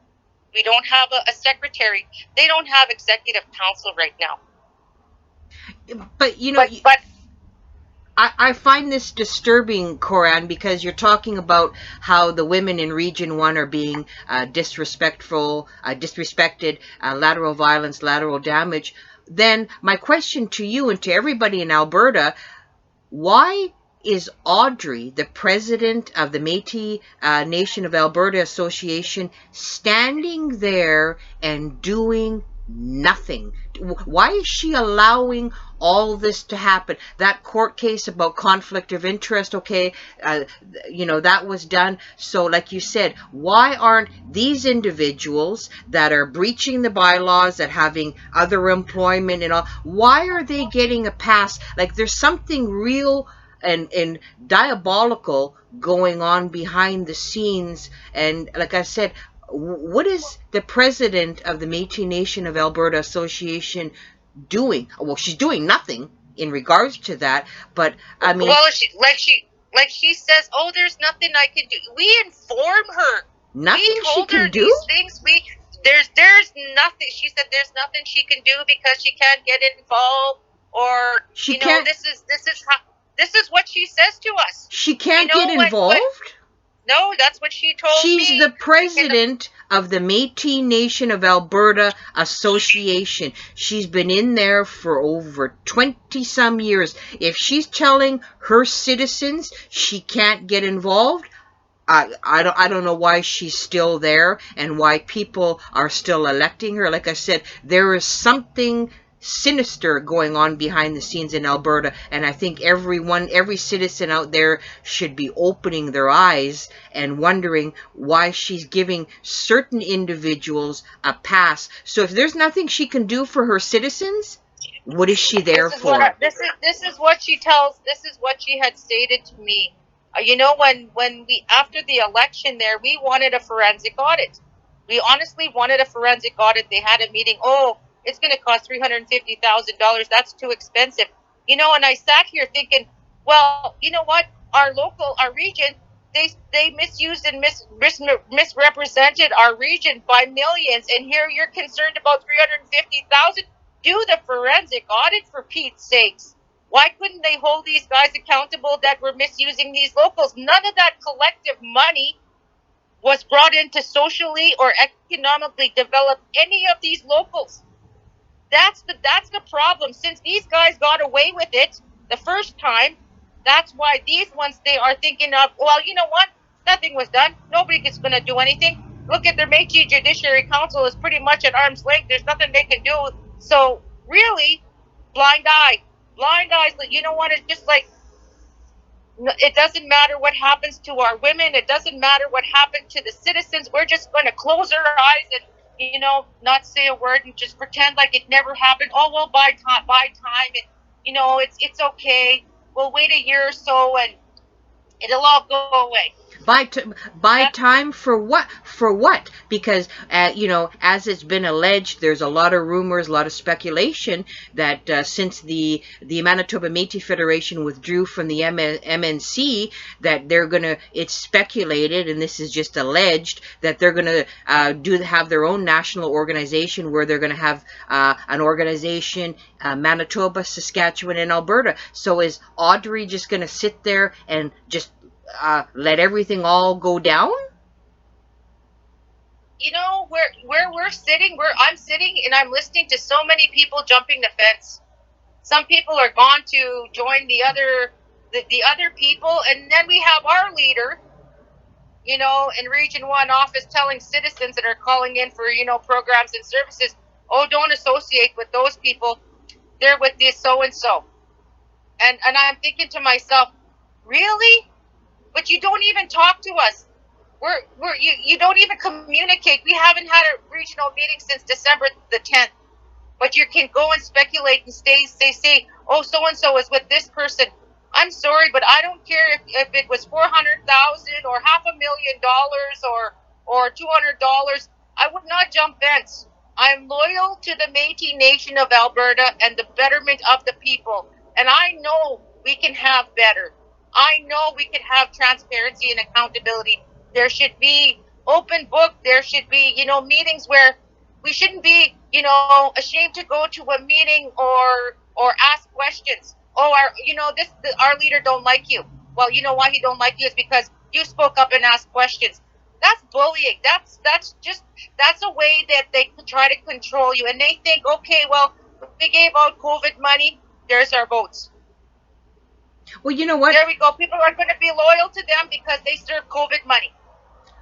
[SPEAKER 3] We don't have a secretary. They don't have executive council right now.
[SPEAKER 2] But I find this disturbing, Coran, because you're talking about how the women in Region 1 are being disrespected, lateral violence, lateral damage. Then my question to you and to everybody in Alberta, why is Audrey, the president of the Métis Nation of Alberta Association, standing there and doing nothing? Why is she allowing all this to happen? That court case about conflict of interest, okay, that was done. So like you said, why aren't these individuals that are breaching the bylaws, that having other employment and all, why are they getting a pass? Like there's something real and diabolical going on behind the scenes. And like I said, what is the president of the Métis Nation of Alberta Association doing? Well, she's doing nothing in regards to that, but I mean,
[SPEAKER 3] well, she says, oh, there's nothing I can do. We inform her.
[SPEAKER 2] Nothing
[SPEAKER 3] we told
[SPEAKER 2] she can
[SPEAKER 3] her
[SPEAKER 2] do?
[SPEAKER 3] These things. There's nothing. She said there's nothing she can do because she can't get involved, or
[SPEAKER 2] she can't.
[SPEAKER 3] This is what she says to us.
[SPEAKER 2] She can't get involved?
[SPEAKER 3] No, that's what she told me.
[SPEAKER 2] She's the president of the Métis Nation of Alberta Association. She's been in there for over 20-some years. If she's telling her citizens she can't get involved, I don't know why she's still there and why people are still electing her. Like I said, there is something sinister going on behind the scenes in Alberta, and I think every citizen out there should be opening their eyes and wondering why she's giving certain individuals a pass. So if there's nothing she can do for her citizens, what is she there for?
[SPEAKER 3] This is what she tells. This is what she had stated to me. When we, after the election there, we wanted a forensic audit. We honestly wanted a forensic audit. They had a meeting. Oh, it's going to cost $350,000. That's too expensive. And I sat here thinking, well, you know what? our region, they misused and misrepresented our region by millions, and here you're concerned about 350,000. Do the forensic audit, for Pete's sakes. Why couldn't they hold these guys accountable that were misusing these locals? None of that collective money was brought in to socially or economically develop any of these locals. That's the problem. Since these guys got away with it the first time, that's why these ones, they are thinking of, well, you know what? Nothing was done. Nobody's going to do anything. Look at their Metis Judiciary Council is pretty much at arm's length. There's nothing they can do. So really, blind eyes. You know what? It's just like, it doesn't matter what happens to our women. It doesn't matter what happened to the citizens. We're just going to close our eyes and, you know, not say a word and just pretend like it never happened. Oh, well, buy time. And, you know, it's okay. We'll wait a year or so and it'll all go away.
[SPEAKER 2] Buy time for what? For what? Because, you know, as it's been alleged, there's a lot of rumors, a lot of speculation that since the Manitoba Métis Federation withdrew from the MNC, that they're going to, it's speculated, and this is just alleged, that they're going to have their own national organization where they're going to have an organization, Manitoba, Saskatchewan, and Alberta. So is Audrey just going to sit there and just let everything all go down?
[SPEAKER 3] You know, where we're sitting, I'm sitting and I'm listening to so many people jumping the fence. Some people are gone to join the other people, and then we have our leader, you know, in Region 1 office telling citizens that are calling in for, you know, programs and services, oh, don't associate with those people. They're with this so-and-so. And I'm thinking to myself, really? But you don't even talk to us. You don't even communicate. We haven't had a regional meeting since December the 10th. But you can go and speculate and say, oh, so-and-so is with this person. I'm sorry, but I don't care if it was $400,000 or $500,000 or $200. I would not jump fence. I'm loyal to the Métis Nation of Alberta and the betterment of the people. And I know we can have better. I know we can have transparency and accountability. There should be open book. There should be, you know, meetings where we shouldn't be, you know, ashamed to go to a meeting or ask questions. Oh, our leader don't like you. Well, you know why he don't like you is because you spoke up and asked questions. That's bullying. That's a way that they try to control you. And they think, okay, well, we gave out COVID money. There's our votes.
[SPEAKER 2] Well, you know what?
[SPEAKER 3] There we go. People are going to be loyal to them because they serve COVID money.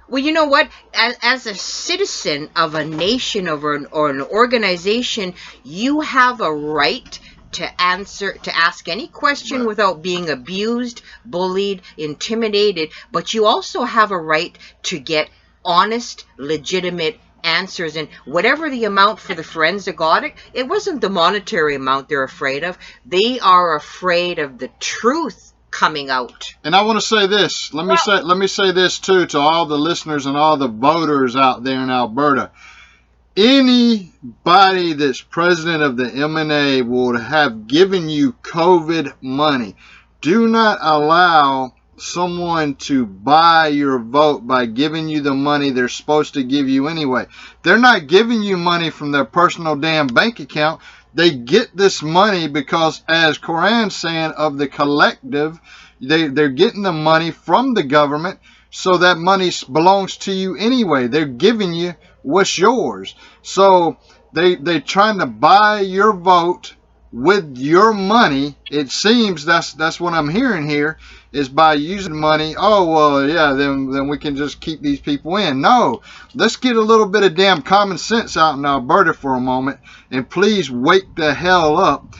[SPEAKER 2] Well, you know what? As a citizen of a nation or an organization, you have a right to ask any question without being abused, bullied, intimidated. But you also have a right to get honest, legitimate answers, and whatever the amount for the forensic audit, it wasn't the monetary amount they're afraid of. They are afraid of the truth coming out.
[SPEAKER 1] And I want to say this. Let me say this too to all the listeners and all the voters out there in Alberta. Anybody that's president of the MNAA will have given you COVID money. Do not allow someone to buy your vote by giving you the money they're supposed to give you anyway. They're not giving you money from their personal damn bank account. They get this money because, as Coran's saying, of the collective, they're getting the money from the government, so that money belongs to you anyway. They're giving you what's yours. So they're trying to buy your vote with your money. It seems that's what I'm hearing here, is by using money. Oh, well, yeah, then we can just keep these people in. No, let's get a little bit of damn common sense out in Alberta for a moment, and please wake the hell up.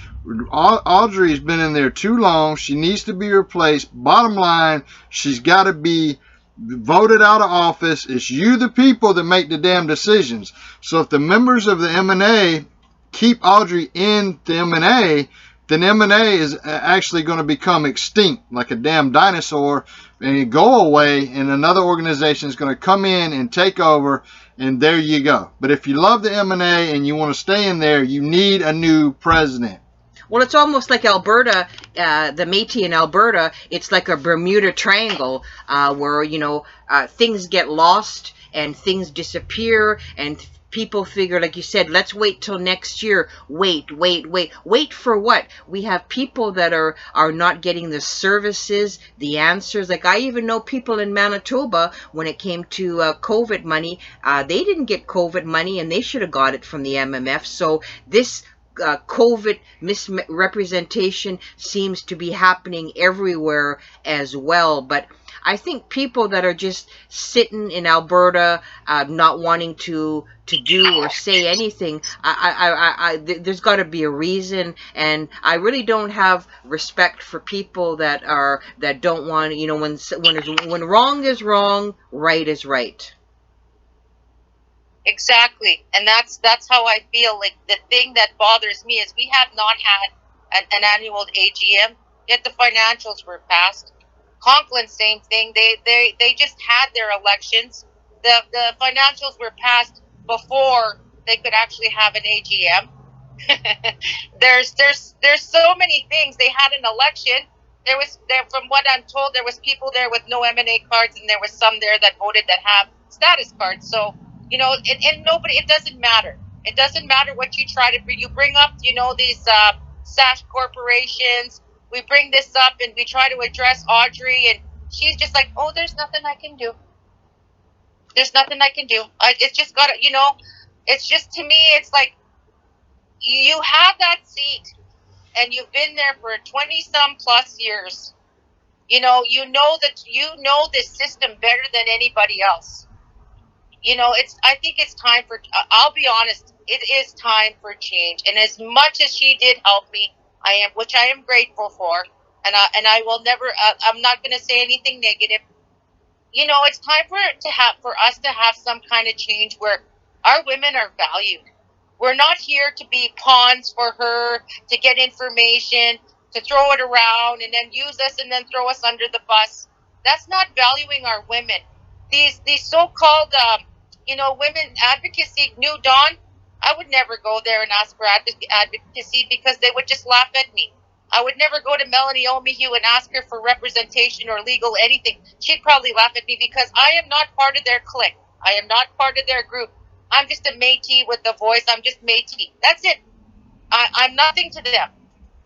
[SPEAKER 1] Audrey's been in there too long. She needs to be replaced. Bottom line, she's got to be voted out of office. It's you, the people, that make the damn decisions. So if the members of the MNAA keep Audrey in the MNAA, then MNAA is actually going to become extinct like a damn dinosaur and go away, and another organization is going to come in and take over, and there you go. But if you love the MNAA and you want to stay in there, you need a new president.
[SPEAKER 2] Well, it's almost like Alberta, the Métis in Alberta. It's like a Bermuda Triangle, where things get lost and things disappear, and people figure, like you said, let's wait till next year. Wait for what? We have people that are not getting the services, the answers. Like, I even know people in Manitoba, when it came to COVID money, they didn't get COVID money, and they should have got it from the MMF. So this COVID misrepresentation seems to be happening everywhere as well. But I think people that are just sitting in Alberta, not wanting to do or say anything, there's got to be a reason. And I really don't have respect for people that don't want, when wrong is wrong, right is right.
[SPEAKER 3] Exactly, and that's how I feel. Like, the thing that bothers me is we have not had an annual AGM, yet the financials were passed. Conklin, same thing. They just had their elections. The financials were passed before they could actually have an AGM. there's so many things. They had an election. From what I'm told, there was people there with no MNAA cards, and there was some there that voted that have status cards. So, and nobody, it doesn't matter. It doesn't matter what you try to bring. You bring up, these SASH corporations. We bring this up and we try to address Audrey, and she's just like, oh, there's nothing I can do. There's nothing I can do. It's just got to, it's just, to me, it's like, you have that seat and you've been there for 20 some plus years. You know this system better than anybody else. I think it's time for, I'll be honest, it is time for change. And as much as she did help me, which I am grateful for, and I will never, I'm not going to say anything negative. It's time for us to have some kind of change where our women are valued. We're not here to be pawns for her, to get information, to throw it around and then use us and then throw us under the bus. That's not valuing our women. These so-called, women advocacy, New Dawn, I would never go there and ask for advocacy because they would just laugh at me. I would never go to Melanie O'Meara and ask her for representation or legal anything. She'd probably laugh at me because I am not part of their clique. I am not part of their group. I'm just a Métis with the voice. I'm just Métis. That's it. I'm nothing to them.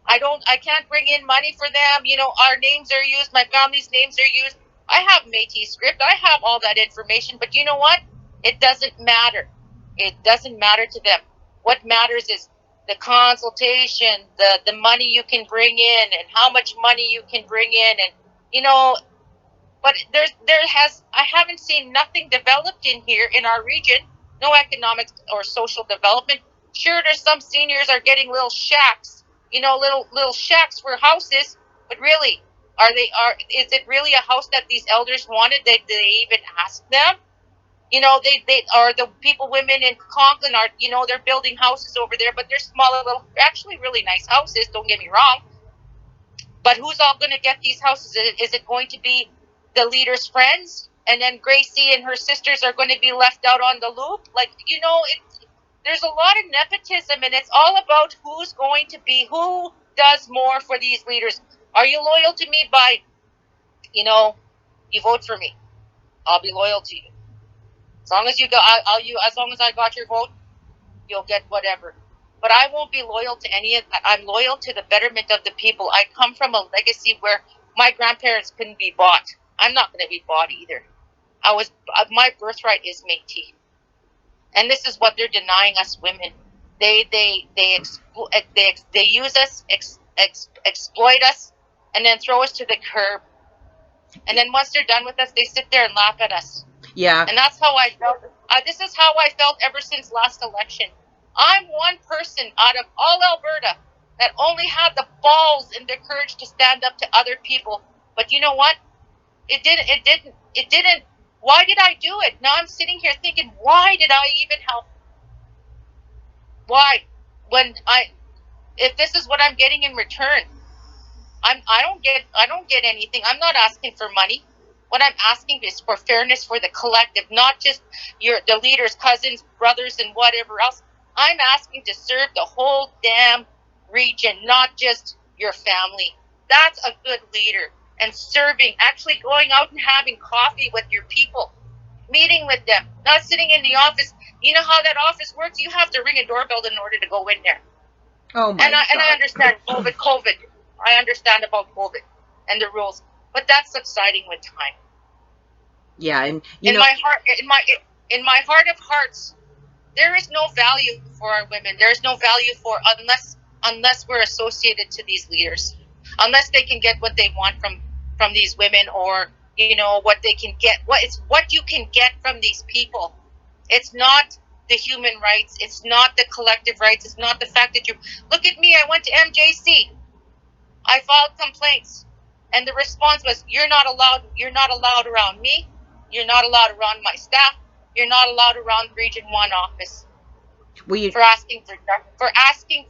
[SPEAKER 3] I can't bring in money for them. Our names are used. My family's names are used. I have Métis script. I have all that information. But you know what? It doesn't matter. It doesn't matter to them. What matters is the consultation, the money you can bring in, and how much money you can bring in, and but I haven't seen nothing developed in here in our region. No economic or social development. Sure, there's some seniors are getting little shacks, little shacks for houses, but really, is it really a house that these elders wanted? Did they even ask them? They are the women in Conklin are, they're building houses over there, but they're smaller, little, actually really nice houses, don't get me wrong. But who's all going to get these houses? Is it going to be the leaders' friends? And then Gracie and her sisters are going to be left out on the loop? Like, there's a lot of nepotism, and it's all about who does more for these leaders. Are you loyal to me by, you vote for me? I'll be loyal to you. As long as as long as I got your vote, you'll get whatever. But I won't be loyal to any of that. I'm loyal to the betterment of the people. I come from a legacy where my grandparents couldn't be bought. I'm not going to be bought either. My birthright is Métis, and this is what they're denying us women. They use us, exploit us, and then throw us to the curb. And then once they're done with us, they sit there and laugh at us.
[SPEAKER 2] Yeah.
[SPEAKER 3] And that's how I felt. This is how I felt ever since last election. I'm one person out of all Alberta that only had the balls and the courage to stand up to other people. But you know what? It didn't. Why did I do it? Now I'm sitting here thinking, why did I even help? Why? If this is what I'm getting in return, I don't get anything. I'm not asking for money. What I'm asking is for fairness for the collective, not just the leaders, cousins, brothers, and whatever else. I'm asking to serve the whole damn region, not just your family. That's a good leader. And serving, actually going out and having coffee with your people, meeting with them, not sitting in the office. You know how that office works? You have to ring a doorbell in order to go in there.
[SPEAKER 2] Oh my God.
[SPEAKER 3] And I understand COVID. I understand about COVID and the rules, but that's subsiding with time.
[SPEAKER 2] Yeah, and
[SPEAKER 3] in my heart of hearts, there is no value for our women. There is no value for unless we're associated to these leaders, unless they can get what they want from these women, or what they can get. What you can get from these people. It's not the human rights. It's not the collective rights. It's not the fact that you look at me. I went to MJC. I filed complaints, and the response was, "You're not allowed. You're not allowed around me. You're not allowed around my staff. You're not allowed around Region 1 office." For asking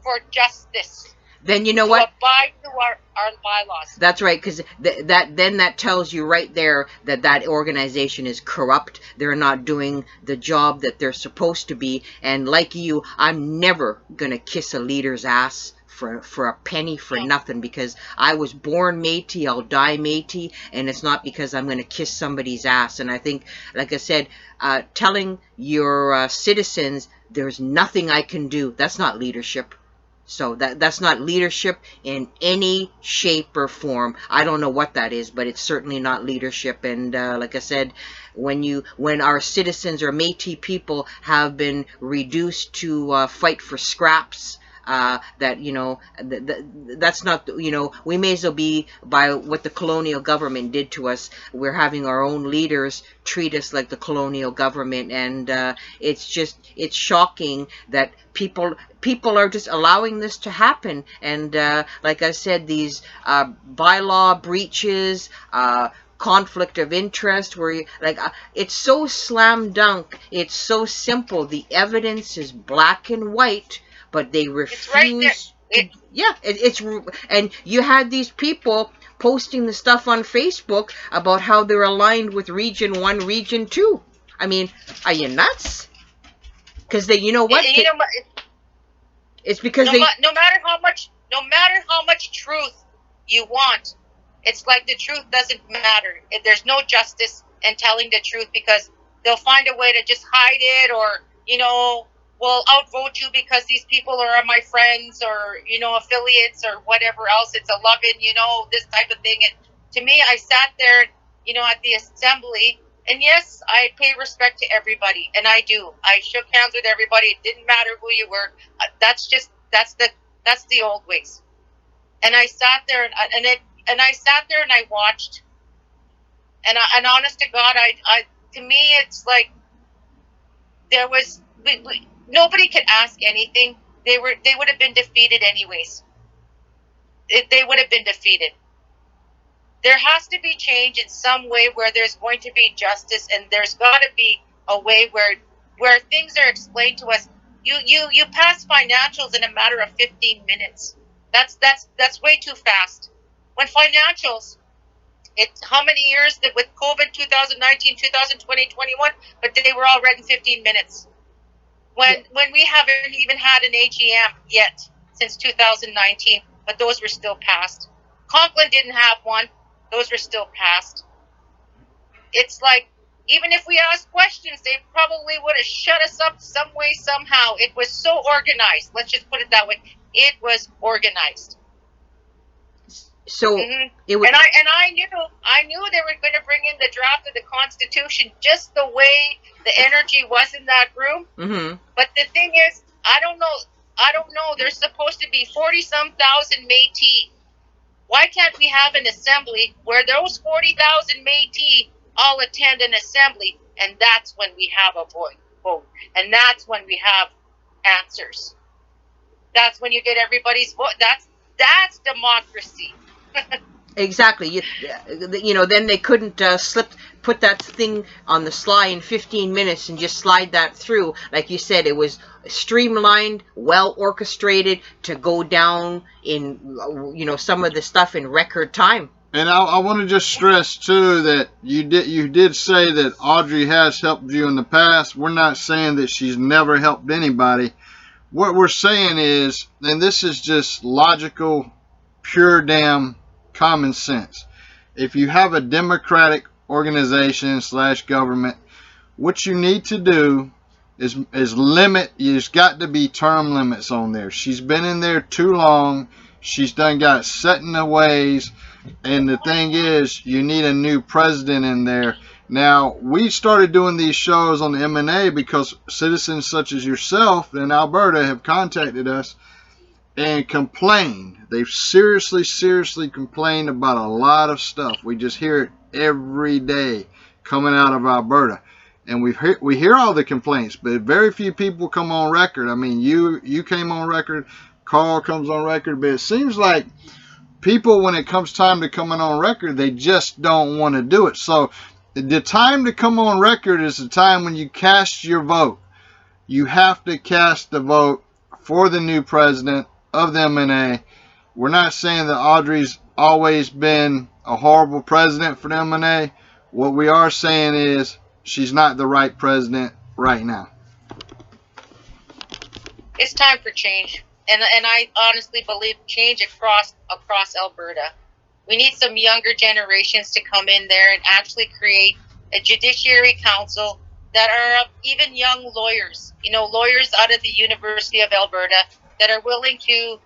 [SPEAKER 3] for justice.
[SPEAKER 2] Then you know what?
[SPEAKER 3] To abide to our bylaws.
[SPEAKER 2] That's right, because that tells you right there that organization is corrupt. They're not doing the job that they're supposed to be. And like you, I'm never gonna kiss a leader's ass for a penny, for nothing, because I was born Métis, I'll die Métis, and it's not because I'm going to kiss somebody's ass. And I think, like I said, telling your citizens there's nothing I can do, that's not leadership. So that's not leadership in any shape or form. I don't know what that is, but it's certainly not leadership. And like I said, when our citizens or Métis people have been reduced to fight for scraps, that's not, we may as well be by what the colonial government did to us. We're having our own leaders treat us like the colonial government, and it's shocking that people are just allowing this to happen. And like I said, these bylaw breaches, conflict of interest, where it's so slam dunk, it's so simple, the evidence is black and white, but they refuse. And you had these people posting the stuff on Facebook about how they're aligned with Region 1, Region 2. I mean, are you nuts? Because they, it's because
[SPEAKER 3] no matter how much truth you want, it's like the truth doesn't matter. There's no justice in telling the truth, because they'll find a way to just hide it, or will outvote you because these people are my friends, or affiliates, or whatever else. It's a loving, this type of thing. And to me, I sat there, at the assembly, and yes, I pay respect to everybody, and I do. I shook hands with everybody. It didn't matter who you were. That's the old ways. And I sat there, and I watched, and honest to God, to me, it's like there was. Nobody could ask anything. They would have been defeated anyways. They would have been defeated. There has to be change in some way, where there's going to be justice, and there's got to be a way where things are explained to us. You pass financials in a matter of 15 minutes. That's way too fast. When financials, it's how many years that with COVID, 2019, 2020, 21, but they were all read in 15 minutes. When we haven't even had an AGM yet since 2019, but those were still passed. Conklin didn't have one; those were still passed. It's like, even if we asked questions, they probably would have shut us up some way, somehow. It was so organized. Let's just put it that way. It was organized.
[SPEAKER 2] So
[SPEAKER 3] it was, and I knew they were going to bring in the draft of the Constitution, just the way the energy was in that room.
[SPEAKER 2] Mm-hmm.
[SPEAKER 3] But the thing is, I don't know. There's supposed to be 40-some thousand Métis. Why can't we have an assembly where those 40,000 Métis all attend an assembly, and that's when we have a vote, and that's when we have answers. That's when you get everybody's vote. That's democracy.
[SPEAKER 2] Exactly. Then they couldn't put that thing on the sly in 15 minutes and just slide that through. Like you said, it was streamlined, well orchestrated to go down in, some of the stuff in record time.
[SPEAKER 1] And I want to just stress too that you did say that Audrey has helped you in the past. We're not saying that she's never helped anybody, what we're saying is, and this is just logical, pure damn common sense. If you have a democratic organization / government, what you need to do is limit. There's got to be term limits on there. She's been in there too long. She's done got set in the ways. And the thing is, you need a new president in there. Now, we started doing these shows on the MNAA because citizens such as yourself in Alberta have contacted us and complained. They've seriously complained about a lot of stuff. We just hear it every day coming out of Alberta. And we hear all the complaints, but very few people come on record. I mean, you came on record, Carl comes on record, but it seems like people, when it comes time to coming on record, they just don't want to do it. So the time to come on record is the time when you cast your vote. You have to cast the vote for the new president of the MNAA. We're not saying that Audrey's always been a horrible president for the MNAA. What we are saying is she's not the right president right now.
[SPEAKER 3] It's time for change. And I honestly believe change across Alberta. We need some younger generations to come in there and actually create a judiciary council that are even young lawyers, lawyers out of the University of Alberta that are willing to,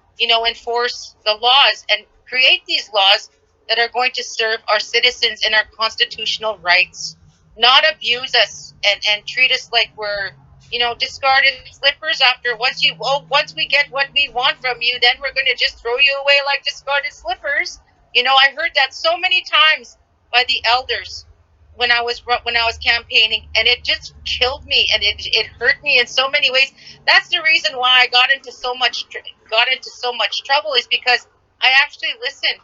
[SPEAKER 3] enforce the laws and create these laws that are going to serve our citizens and our constitutional rights, not abuse us and treat us like we're, discarded slippers after once we get what we want from you, then we're going to just throw you away like discarded slippers. I heard that so many times by the elders when I was campaigning, and it just killed me, and it hurt me in so many ways. That's the reason why I got into so much trouble, is because I actually listened.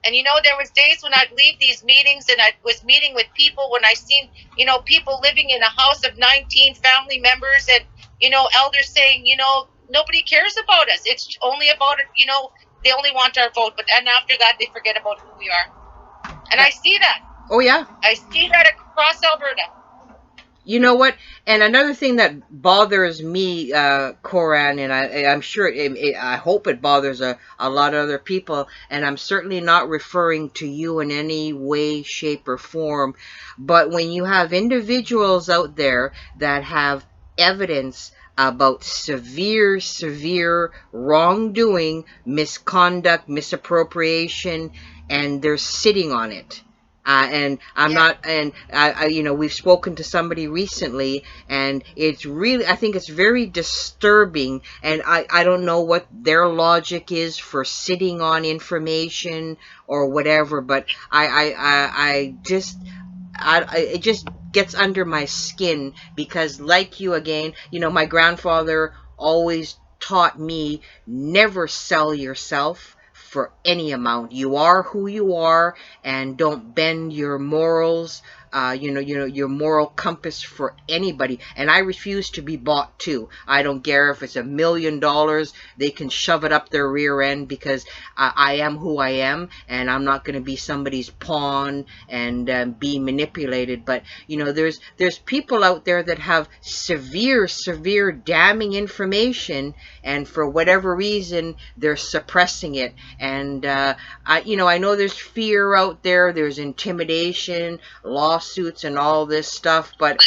[SPEAKER 3] And there was days when I'd leave these meetings and I was meeting with people when I seen, people living in a house of 19 family members and, elders saying, nobody cares about us. It's only about it, they only want our vote. But then after that, they forget about who we are. And I see that.
[SPEAKER 2] Oh, yeah.
[SPEAKER 3] I see that across Alberta.
[SPEAKER 2] You know what? And another thing that bothers me, Coran, and I'm sure, I hope it bothers a lot of other people, and I'm certainly not referring to you in any way, shape, or form, but when you have individuals out there that have evidence about severe wrongdoing, misconduct, misappropriation, and they're sitting on it. And I'm not, and we've spoken to somebody recently, and it's really, I think it's very disturbing, and I don't know what their logic is for sitting on information or whatever, but it just gets under my skin, because like you again, my grandfather always taught me, never sell yourself for any amount. You are who you are, and don't bend your morals, your moral compass for anybody. And I refuse to be bought too. I don't care if it's $1 million. They can shove it up their rear end, because I am who I am, and I'm not going to be somebody's pawn and be manipulated. But there's people out there that have severe damning information, and for whatever reason they're suppressing it. And I know there's fear out there, there's intimidation, lawsuits, and all this stuff, but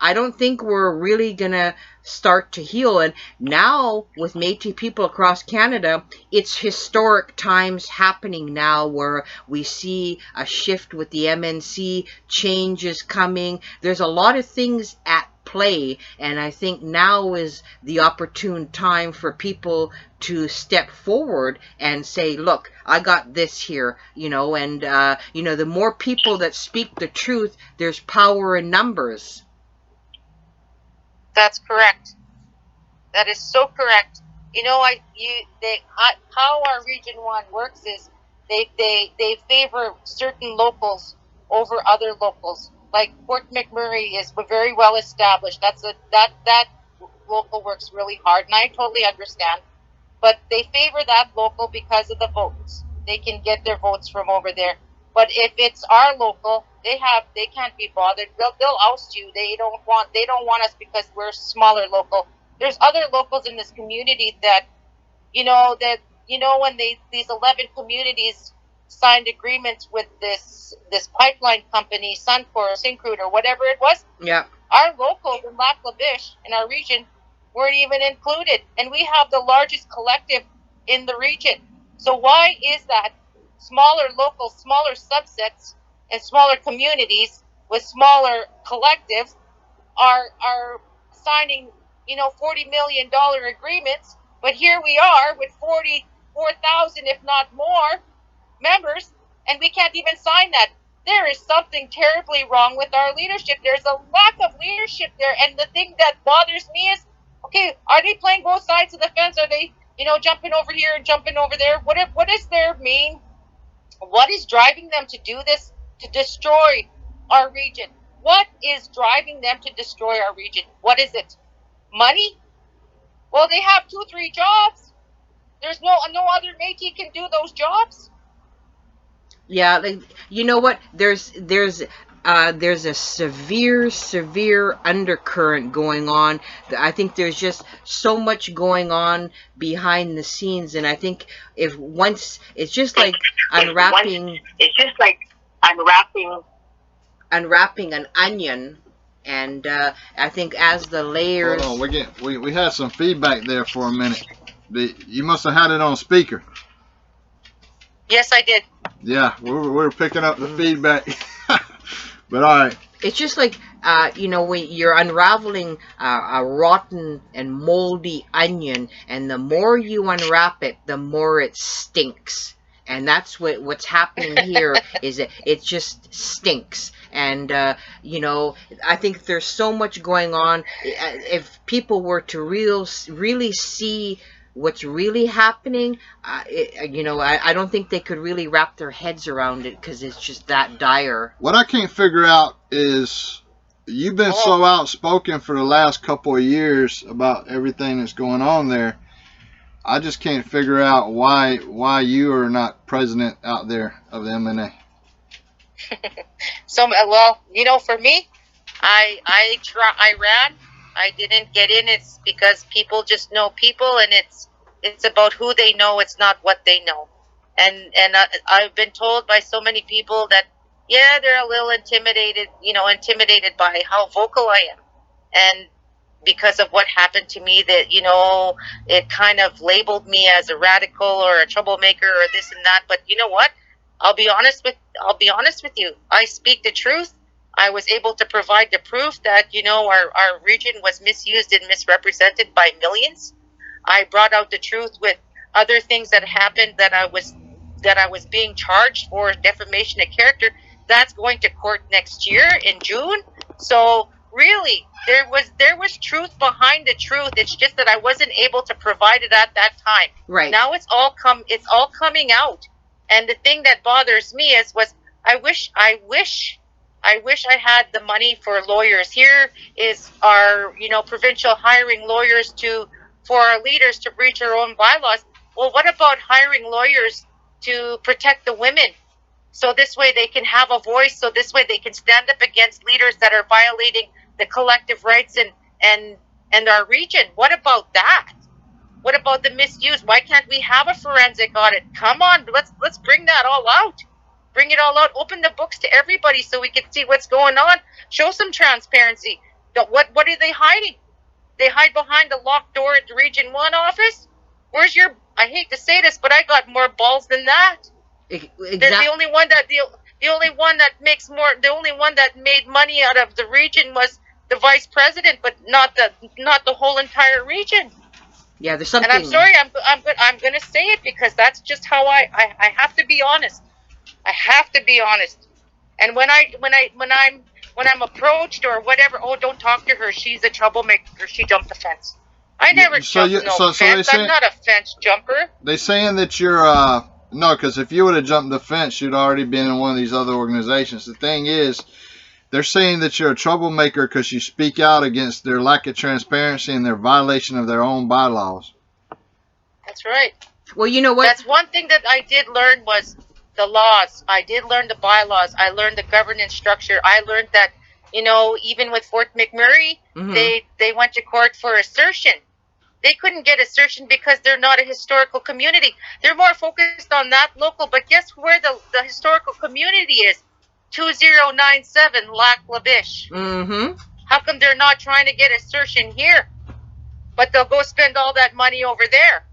[SPEAKER 2] I don't think we're really gonna start to heal. And now with Métis people across Canada, it's historic times happening now, where we see a shift with the MNC, changes coming. There's a lot of things at play, and I think now is the opportune time for people to step forward and say, look, I got this here, and the more people that speak the truth, there's power in numbers.
[SPEAKER 3] That's correct. That is so correct. How our Region 1 works is they favor certain locals over other locals. Like Fort McMurray is very well established. That local works really hard, and I totally understand. But they favor that local because of the votes. They can get their votes from over there. But if it's our local, they can't be bothered. They'll oust you. They don't want us because we're smaller local. there's other locals in this community that, when these 11 communities signed agreements with this pipeline company, Suncor or Syncrude or whatever it was.
[SPEAKER 2] Yeah.
[SPEAKER 3] Our locals in Lac La Biche, in our region, weren't even included. And we have the largest collective in the region. So why is that smaller locals, smaller subsets, and smaller communities with smaller collectives are signing, $40 million agreements, but here we are with 44,000, if not more, members, and we can't even sign that. There is something terribly wrong with our leadership. There's a lack of leadership there, and the thing that bothers me is, okay, are they playing both sides of the fence? Are they, jumping over here and jumping over there? What is their main? What is driving them to do this, to destroy our region? What is driving them to destroy our region? What is it? Money? Well, they have 2-3 jobs. There's no other Métis can do those jobs.
[SPEAKER 2] Yeah, you know what? There's a severe undercurrent going on. I think there's just so much going on behind the scenes, and I think it's just like unwrapping an onion, and I think as the layers.
[SPEAKER 1] Hold on, we had some feedback there for a minute. You must have had it on speaker.
[SPEAKER 3] Yes, I did.
[SPEAKER 1] Yeah, we're picking up the feedback. But all right.
[SPEAKER 2] It's just like, when you're unraveling a rotten and moldy onion, and the more you unwrap it, the more it stinks. And that's what's happening here is that it just stinks. And, I think there's so much going on. If people were to really see what's really happening, I don't think they could really wrap their heads around it because it's just that dire.
[SPEAKER 1] What I can't figure out is you've been so outspoken for the last couple of years about everything that's going on there. I just can't figure out why you are not president out there of the MNAA.
[SPEAKER 3] So, for me, I ran. I didn't get in. It's because people just know people, and it's about who they know. It's not what they know. And I've been told by so many people that, yeah, they're a little intimidated by how vocal I am. And because of what happened to me, that, it kind of labeled me as a radical or a troublemaker or this and that. But you know what? I'll be honest with you. I speak the truth. I was able to provide the proof that, our region was misused and misrepresented by millions. I brought out the truth with other things that happened that I was being charged for defamation of character. That's going to court next year in June. So really, there was truth behind the truth. It's just that I wasn't able to provide it at that time.
[SPEAKER 2] Right.
[SPEAKER 3] Now it's all coming out. And the thing that bothers me was I wish I had the money for lawyers. Here is our, provincial hiring lawyers for our leaders to breach our own bylaws. Well, what about hiring lawyers to protect the women? So this way they can have a voice. So this way they can stand up against leaders that are violating the collective rights and our region. What about that? What about the misuse? Why can't we have a forensic audit? Come on, let's bring that all out. Bring it all out. Open the books to everybody so we can see what's going on. Show some transparency. What are they hiding? They hide behind the locked door at the Region 1 office? Where's your... I hate to say this, but I got more balls than that.
[SPEAKER 2] Exactly.
[SPEAKER 3] The only one that made money out of the region was the vice president, but not the whole entire region.
[SPEAKER 2] Yeah, there's something.
[SPEAKER 3] And I'm sorry, I'm going to say it because that's just how I have to be honest. I have to be honest. And when I'm approached or whatever, oh, don't talk to her. She's a troublemaker. She jumped the fence. I never jumped fence. I'm not a fence jumper.
[SPEAKER 1] They saying that you're no, because if you would have jumped the fence, you'd already been in one of these other organizations. The thing is, they're saying that you're a troublemaker because you speak out against their lack of transparency and their violation of their own bylaws.
[SPEAKER 3] That's right.
[SPEAKER 2] Well, you know what?
[SPEAKER 3] That's one thing that I did learn was the laws. I did learn the bylaws. I learned the governance structure. I learned that, even with Fort McMurray, they went to court for assertion. They couldn't get assertion because they're not a historical community. They're more focused on that local. But guess where the historical community is? 2097 Lac La Biche.
[SPEAKER 2] Mm-hmm.
[SPEAKER 3] How come they're not trying to get assertion here? But they'll go spend all that money over there.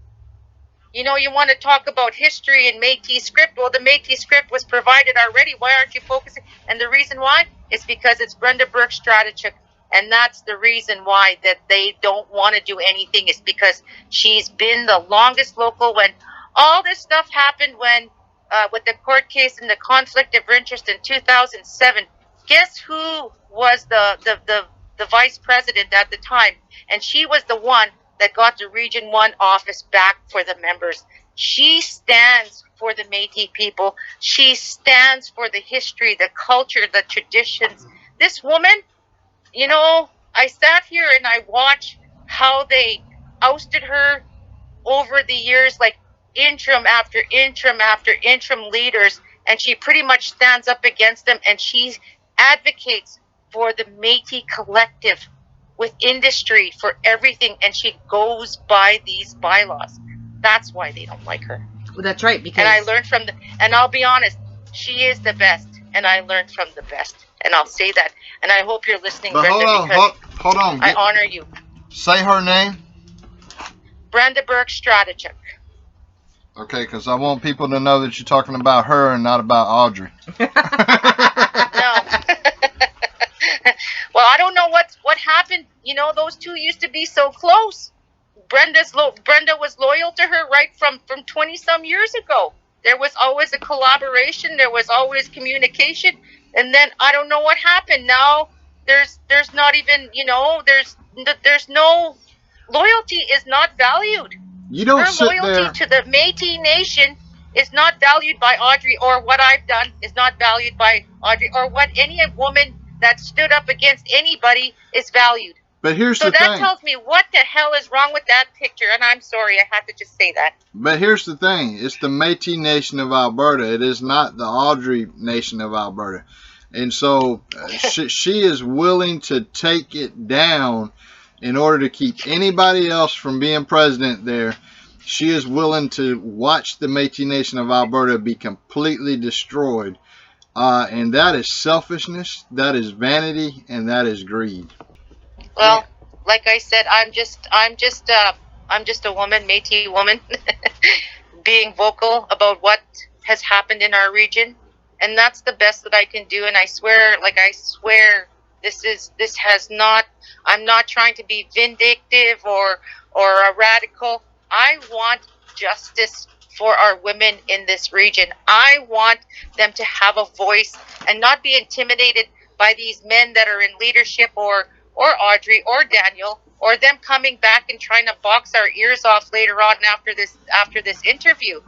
[SPEAKER 3] You know, you want to talk about history and Métis script. Well, the Métis script was provided already. Why aren't you focusing? And the reason why is because it's Brenda Burke's strategy. And that's the reason why that they don't want to do anything, is because she's been the longest local. When all this stuff happened, when with the court case and the conflict of interest in 2007, guess who was the vice president at the time? And she was the one that got the Region 1 office back for the members. She stands for the Métis people. She stands for the history, the culture, the traditions. This woman, you know, I sat here and I watched how they ousted her over the years, like interim after interim after interim leaders, and she pretty much stands up against them, and she advocates for the Métis collective with industry for everything, and she goes by these bylaws. That's why they don't like her.
[SPEAKER 2] Well, that's right. Because
[SPEAKER 3] And I learned from and I'll be honest, she is the best, and I learned from the best, and I'll say that. And I hope you're listening,
[SPEAKER 1] But
[SPEAKER 3] Brenda,
[SPEAKER 1] hold on.
[SPEAKER 3] I honor you.
[SPEAKER 1] Say her name.
[SPEAKER 3] Brenda Burke Strategic.
[SPEAKER 1] Okay, because I want people to know that you're talking about her and not about Audrey.
[SPEAKER 3] No. Well, I don't know what happened. You know, those two used to be so close. Brenda was loyal to her right from 20-some years ago. There was always a collaboration. There was always communication. And then I don't know what happened. Now there's not even, you know, there's no loyalty is not valued.
[SPEAKER 1] You don't
[SPEAKER 3] Her
[SPEAKER 1] sit
[SPEAKER 3] loyalty
[SPEAKER 1] there.
[SPEAKER 3] to the Métis Nation is not valued by Audrey, or what I've done is not valued by Audrey, or what any woman that stood up against anybody is valued.
[SPEAKER 1] But here's
[SPEAKER 3] So
[SPEAKER 1] the
[SPEAKER 3] that
[SPEAKER 1] thing.
[SPEAKER 3] tells me what the hell is wrong with that picture, and I'm sorry, I had to just say that.
[SPEAKER 1] But here's the thing. It's the Métis Nation of Alberta. It is not the Audrey Nation of Alberta. And so she is willing to take it down in order to keep anybody else from being president there. She is willing to watch the Métis Nation of Alberta be completely destroyed. And that is selfishness, that is vanity, and that is greed.
[SPEAKER 3] Well, like I said, I'm just a woman, Métis woman, being vocal about what has happened in our region, and that's the best that I can do. And I swear, this has not. I'm not trying to be vindictive or a radical. I want justice for our women in this region. I want them to have a voice and not be intimidated by these men that are in leadership, or Audrey or Daniel, or them coming back and trying to box our ears off later on after this interview.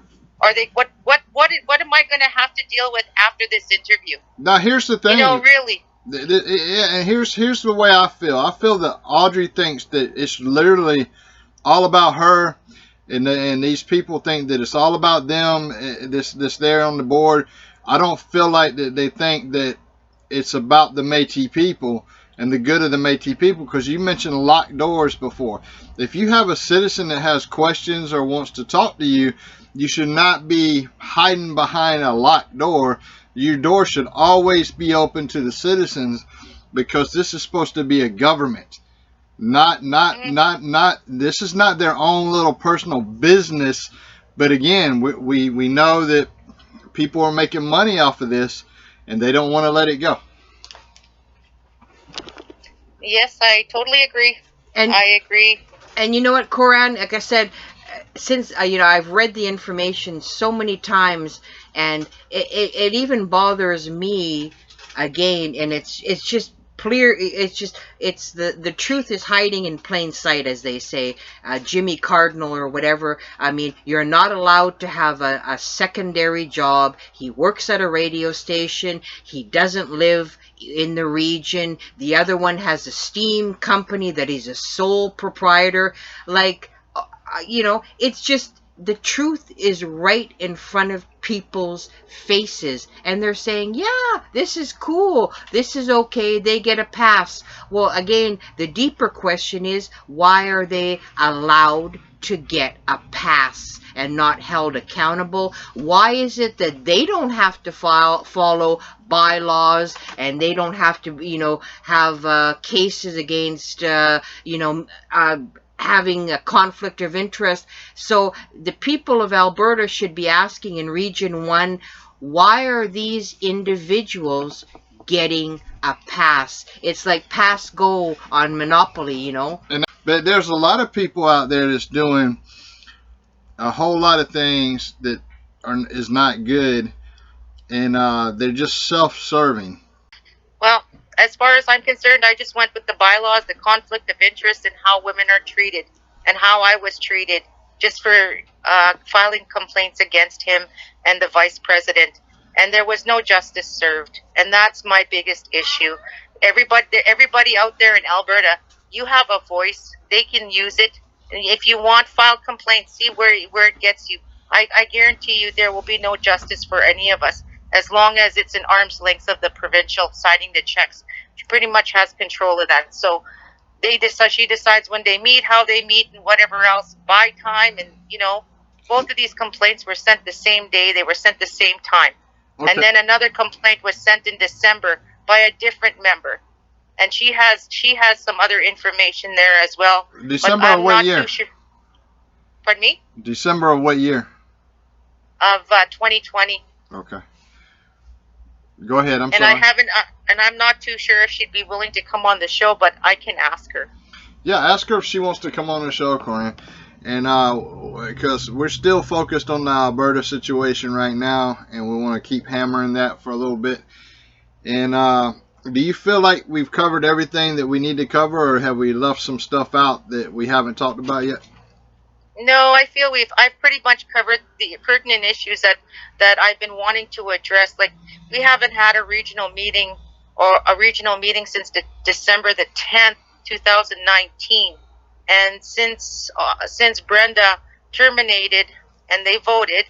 [SPEAKER 3] Are they what am I going to have to deal with after this interview?
[SPEAKER 1] Now here's the thing.
[SPEAKER 3] You know, really.
[SPEAKER 1] And here's the way I feel. I feel that Audrey thinks that it's literally all about her, and these people think that it's all about them. This there on the board. I don't feel like that they think that it's about the Métis people and the good of the Métis people, because you mentioned locked doors before. If you have a citizen that has questions or wants to talk to you, you should not be hiding behind a locked door. Your door should always be open to the citizens, because this is supposed to be a government. Not this is not their own little personal business. But again, we know that people are making money off of this, and they don't want to let it go.
[SPEAKER 3] Yes, I totally agree.
[SPEAKER 2] And
[SPEAKER 3] I agree.
[SPEAKER 2] And you know what, Coran? Like I said, since I've read the information so many times, and it even bothers me again. And it's just clear. It's the truth is hiding in plain sight, as they say. Jimmy Cardinal or whatever. I mean, you're not allowed to have a secondary job. He works at a radio station. He doesn't live in the region. The other one has a steam company that he's a sole proprietor. Like, it's just the truth is right in front of people's faces, and they're saying, yeah, this is cool, this is okay, they get a pass. Well, again, the deeper question is, why are they allowed to get a pass and not held accountable? Why is it that they don't have to follow bylaws, and they don't have to, have cases against, having a conflict of interest? So the people of Alberta should be asking in Region 1, why are these individuals getting a pass? It's like pass go on Monopoly,
[SPEAKER 1] But there's a lot of people out there that's doing a whole lot of things that is not good, and they're just self-serving.
[SPEAKER 3] Well, as far as I'm concerned, I just went with the bylaws, the conflict of interest, and how women are treated, and how I was treated, just for filing complaints against him and the vice president. And there was no justice served, and that's my biggest issue. Everybody out there in Alberta, you have a voice. They can use it. And if you want, file complaints. See where it gets you. I guarantee you there will be no justice for any of us, as long as it's an arm's length of the provincial signing the checks. She pretty much has control of that. So she decides when they meet, how they meet, and whatever else, by time. And, both of these complaints were sent the same day. They were sent the same time. Okay. And then another complaint was sent in December by a different member. And she has some other information there as well.
[SPEAKER 1] December of what year?
[SPEAKER 3] Sure. Pardon me?
[SPEAKER 1] December of what year?
[SPEAKER 3] Of 2020.
[SPEAKER 1] Okay. Go ahead. I'm sorry.
[SPEAKER 3] And I'm not too sure if she'd be willing to come on the show, but I can ask her.
[SPEAKER 1] Yeah, ask her if she wants to come on the show, Coran. And because we're still focused on the Alberta situation right now, and we want to keep hammering that for a little bit. And do you feel like we've covered everything that we need to cover, or have we left some stuff out that we haven't talked about yet?
[SPEAKER 3] No, I feel I've pretty much covered the pertinent issues that I've been wanting to address. Like, we haven't had a regional meeting since December the 10th, 2019. And since Brenda terminated and they voted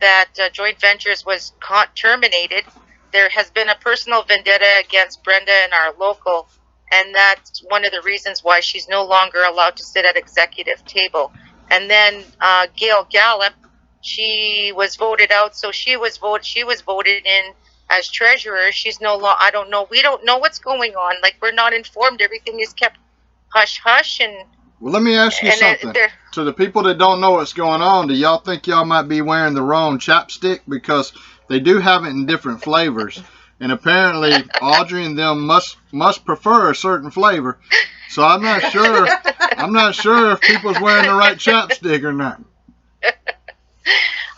[SPEAKER 3] that joint ventures was terminated, there has been a personal vendetta against Brenda and our local, and that's one of the reasons why she's no longer allowed to sit at executive table. And then Gail Gallup, she was voted out, so she was voted in as treasurer. She's no longer. I don't know. We don't know what's going on. Like, we're not informed. Everything is kept hush hush. And
[SPEAKER 1] well, let me ask you something. To the people that don't know what's going on, do y'all think y'all might be wearing the wrong chapstick? Because they do have it in different flavors, and apparently Audrey and them must prefer a certain flavor. So I'm not sure. I'm not sure if people's wearing the right chapstick or not.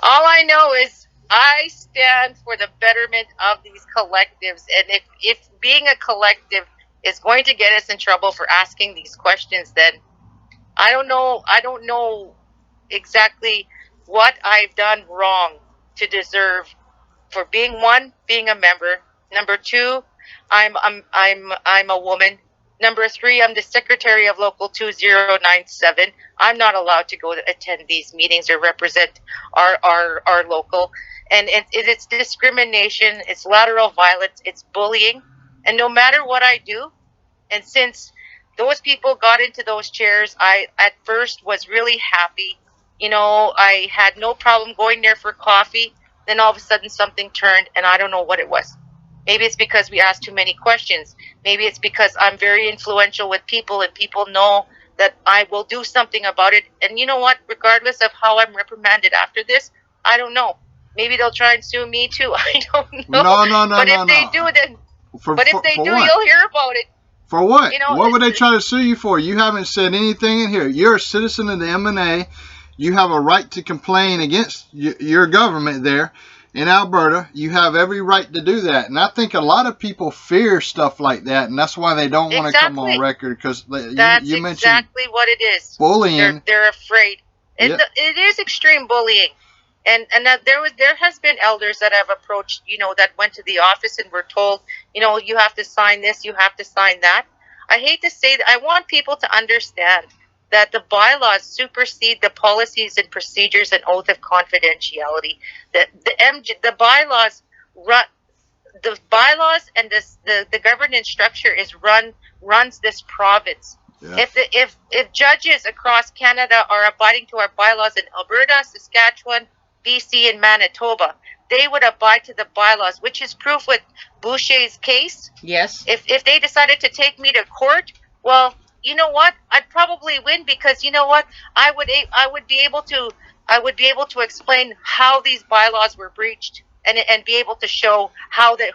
[SPEAKER 3] All I know is I stand for the betterment of these collectives, and if being a collective is going to get us in trouble for asking these questions, then I don't know exactly what I've done wrong to deserve for being a member. Number two, I'm a woman. Number three, I'm the secretary of Local 2097. I'm not allowed to go to attend these meetings or represent our local. And it's discrimination, it's lateral violence, it's bullying. And no matter what I do, and since those people got into those chairs, I at first was really happy. I had no problem going there for coffee. Then all of a sudden something turned, and I don't know what it was. Maybe it's because we asked too many questions. Maybe it's because I'm very influential with people, and people know that I will do something about it. And you know what? Regardless of how I'm reprimanded after this, I don't know. Maybe they'll try and sue me too. I don't know.
[SPEAKER 1] No.
[SPEAKER 3] But if they do, then. But if they do, you'll hear about it.
[SPEAKER 1] For what? What would they try to sue you for? You haven't said anything in here. You're a citizen of the MNAA. You have a right to complain against your government there in Alberta. You have every right to do that. And I think a lot of people fear stuff like that, and that's why they don't want to come on record, because you mentioned
[SPEAKER 3] exactly what it is.
[SPEAKER 1] Bullying.
[SPEAKER 3] They're afraid. It is extreme bullying. And there has been elders that have approached, that went to the office and were told, you have to sign this, you have to sign that. I hate to say that. I want people to understand that the bylaws supersede the policies and procedures and oath of confidentiality. The bylaws run. The bylaws and the governance structure runs this province. Yeah. If judges across Canada are abiding to our bylaws in Alberta, Saskatchewan, BC, and Manitoba, they would abide to the bylaws, which is proof with Boucher's case.
[SPEAKER 2] Yes.
[SPEAKER 3] If they decided to take me to court, well, you know what? I'd probably win, because you know what? I would be able to explain how these bylaws were breached, and be able to show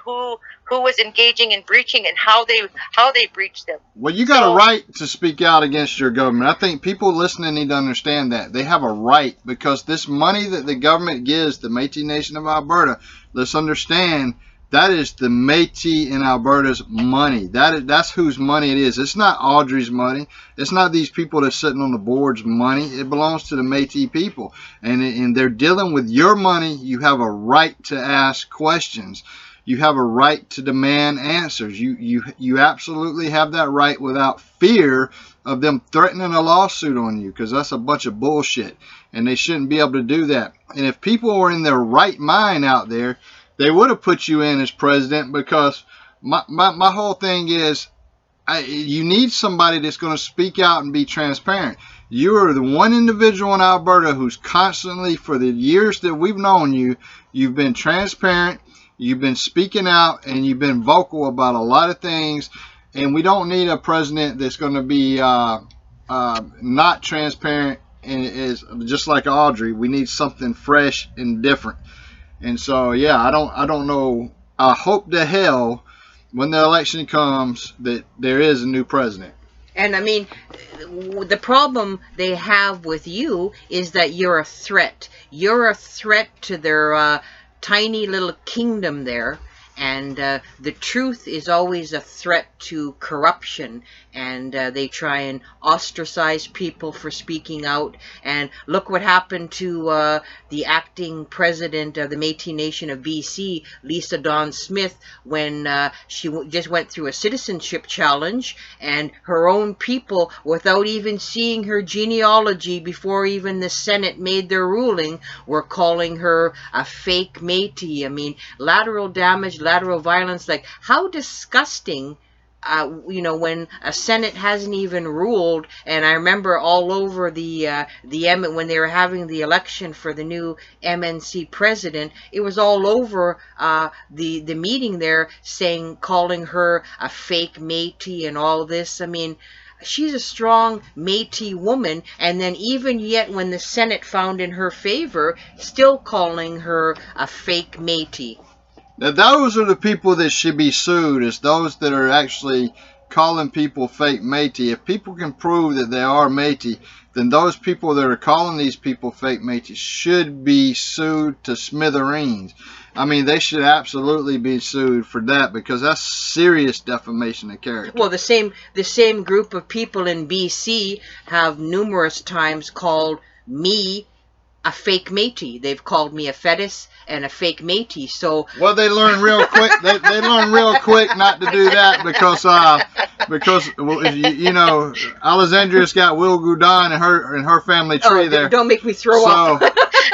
[SPEAKER 3] who was engaging in breaching and how they breached them.
[SPEAKER 1] Well, you got a right to speak out against your government. I think people listening need to understand that. They have a right, because this money that the government gives the Métis Nation of Alberta, let's understand, that is the Métis in Alberta's money. That's whose money it is. It's not Audrey's money. It's not these people that's sitting on the board's money. It belongs to the Métis people. And they're dealing with your money. You have a right to ask questions. You have a right to demand answers. You absolutely have that right without fear of them threatening a lawsuit on you, because that's a bunch of bullshit. And they shouldn't be able to do that. And if people were in their right mind out there, they would have put you in as president, because my whole thing is, you need somebody that's going to speak out and be transparent. You are the one individual in Alberta who's constantly, for the years that we've known you, you've been transparent, you've been speaking out, and you've been vocal about a lot of things. And we don't need a president that's going to be not transparent and is just like Audrey. We need something fresh and different. And so, yeah, I don't know. I hope to hell when the election comes that there is a new president.
[SPEAKER 2] And I mean, the problem they have with you is that you're a threat. You're a threat to their tiny little kingdom there. And the truth is always a threat to corruption, and they try and ostracize people for speaking out. And look what happened to the acting president of the Métis Nation of BC, Lisa Dawn Smith, when she just went through a citizenship challenge, and her own people, without even seeing her genealogy before even the Senate made their ruling, were calling her a fake Métis. I mean, lateral damage, lateral violence, like how disgusting, when a Senate hasn't even ruled. And I remember all over when they were having the election for the new MNC president, it was all over the meeting there calling her a fake Métis and all this. I mean, she's a strong Métis woman, and then even yet when the Senate found in her favor, still calling her a fake Métis.
[SPEAKER 1] Now, those are the people that should be sued, is those that are actually calling people fake Métis. If people can prove that they are Métis, then those people that are calling these people fake Métis should be sued to smithereens. I mean, they should absolutely be sued for that, because that's serious defamation of character.
[SPEAKER 2] Well, the same group of people in BC have numerous times called me a fake Métis. They've called me a fetus and a fake Métis. So
[SPEAKER 1] well, they learn real quick. They learn real quick not to do that, because Alexandria's got Will Goudon and her family tree there.
[SPEAKER 2] Don't make me throw up.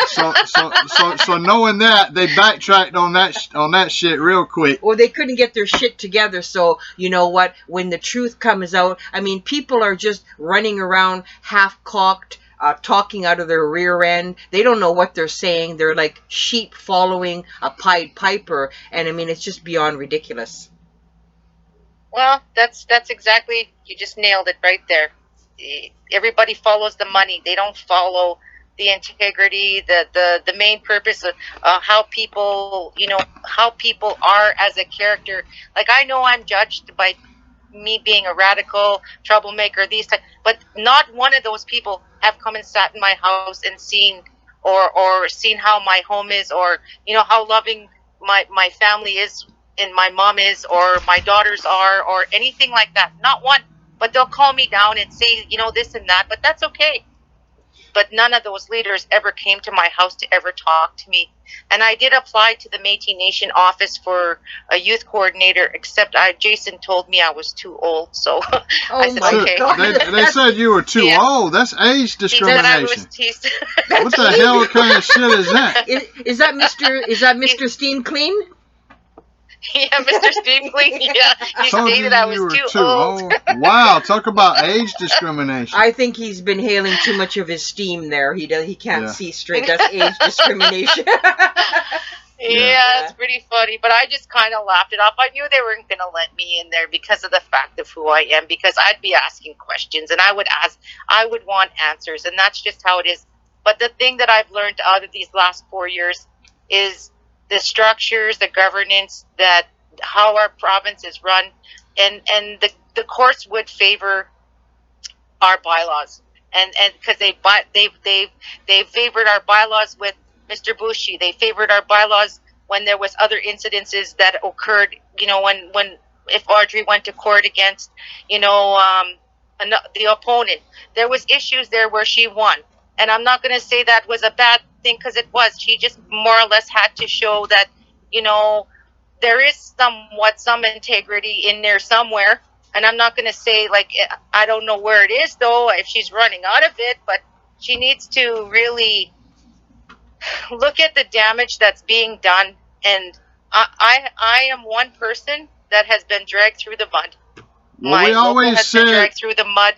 [SPEAKER 1] So knowing that, they backtracked on that shit real quick.
[SPEAKER 2] Well, they couldn't get their shit together. So you know what? When the truth comes out, I mean, people are just running around half-cocked, talking out of their rear end. They don't know what they're saying. They're like sheep following a Pied Piper, and I mean, it's just beyond ridiculous.
[SPEAKER 3] Well, that's exactly, you just nailed it right there. Everybody follows the money. They don't follow the integrity, the main purpose of how people are as a character. Like, I know I'm judged by me being a radical troublemaker, but not one of those people have come and sat in my house and seen how my home is, or how loving my family is and my mom is, or my daughters are, or anything like that. Not one. But they'll call me down and say this and that, but that's okay. but none of those leaders ever came to my house to ever talk to me. And I did apply to the Métis Nation office for a youth coordinator, except Jason told me I was too old, so I said,
[SPEAKER 2] my
[SPEAKER 3] okay.
[SPEAKER 2] God.
[SPEAKER 1] They said you were too old. That's age
[SPEAKER 3] He said I was,
[SPEAKER 1] discrimination. What the hell kind of shit is that?
[SPEAKER 2] Is that Mr. Steam Clean?
[SPEAKER 3] Yeah, Mr. Steam Clean, yeah. He
[SPEAKER 1] Told
[SPEAKER 3] stated
[SPEAKER 1] you
[SPEAKER 3] I
[SPEAKER 1] you
[SPEAKER 3] was
[SPEAKER 1] were
[SPEAKER 3] too old.
[SPEAKER 1] Wow, talk about age discrimination.
[SPEAKER 2] I think he's been hailing too much of his steam there. He can't
[SPEAKER 1] Yeah.
[SPEAKER 2] see straight. That's age discrimination.
[SPEAKER 3] Yeah, it's pretty funny, but I just kind of laughed it off. I knew they weren't going to let me in there because of the fact of who I am, because I'd be asking questions and I would want answers, and that's just how it is. But the thing that I've learned out of these last 4 years is the structures, the governance, that how our province is run, and the courts would favor our bylaws, and because they favored our bylaws with Mr. Bushi. They favored our bylaws when there was other incidences that occurred, you know, when if Audrey went to court against, you know, the opponent, there was issues there where she won. And I'm not going to say that was a bad thing, because it was. She just more or less had to show that, you know, there is somewhat some integrity in there somewhere. And I'm not going to say, like, I don't know where it is, though, if she's running out of it, but she needs to really look at the damage that's being done. And I am one person that has been dragged through the mud.
[SPEAKER 1] Well,
[SPEAKER 3] My
[SPEAKER 1] we
[SPEAKER 3] local
[SPEAKER 1] always
[SPEAKER 3] has been
[SPEAKER 1] said
[SPEAKER 3] dragged through the mud.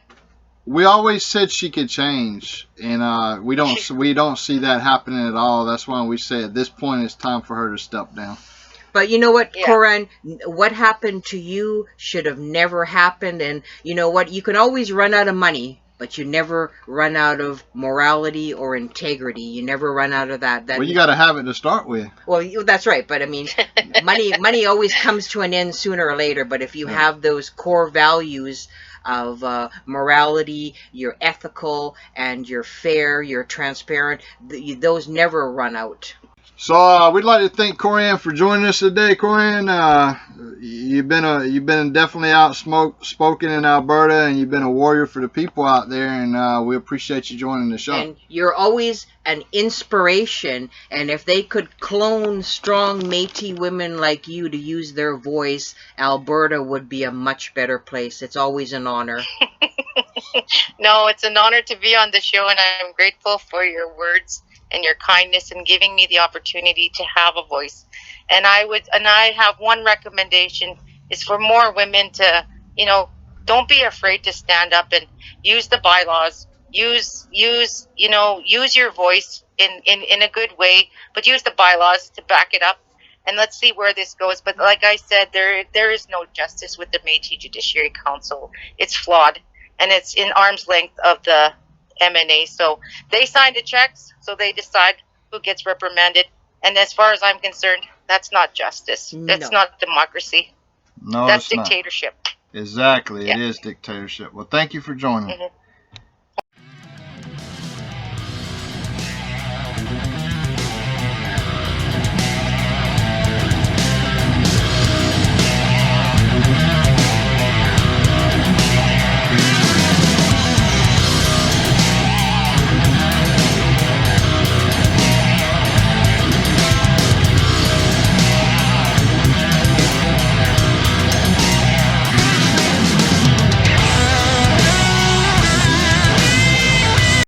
[SPEAKER 1] we always said she could change, and we don't see that happening at all. That's why we say at this point it's time for her to step down.
[SPEAKER 2] But you know what,
[SPEAKER 3] Yeah.
[SPEAKER 2] Coran, what happened to you should have never happened. And you know what, you can always run out of money, but you never run out of morality or integrity. You never run out of that.
[SPEAKER 1] Well, you got to have it to start with.
[SPEAKER 2] Well, that's right. But I mean, money always comes to an end sooner or later. But if you have those core values of morality, you're ethical, and you're fair, you're transparent, those never run out.
[SPEAKER 1] So we'd like to thank Coran for joining us today. Coran, you've been definitely outspoken in Alberta, and you've been a warrior for the people out there, and we appreciate you joining the show.
[SPEAKER 2] And you're always an inspiration, and if they could clone strong Métis women like you to use their voice, Alberta would be a much better place. It's always an honor.
[SPEAKER 3] No, it's an honor to be on the show, and I'm grateful for your words and your kindness and giving me the opportunity to have a voice. And I have one recommendation, is for more women to, you know, don't be afraid to stand up and use the bylaws. Use your voice in a good way, but use the bylaws to back it up. And let's see where this goes. But like I said, there is no justice with the Metis Judiciary Council. It's flawed, and it's in arm's length of the MNAA. So they signed the checks, so they decide who gets reprimanded. And as far as I'm concerned, that's not justice. That's not democracy.
[SPEAKER 1] No,
[SPEAKER 3] that's
[SPEAKER 1] it's
[SPEAKER 3] dictatorship.
[SPEAKER 1] Not. Exactly.
[SPEAKER 3] Yeah.
[SPEAKER 1] It is dictatorship. Well, thank you for joining.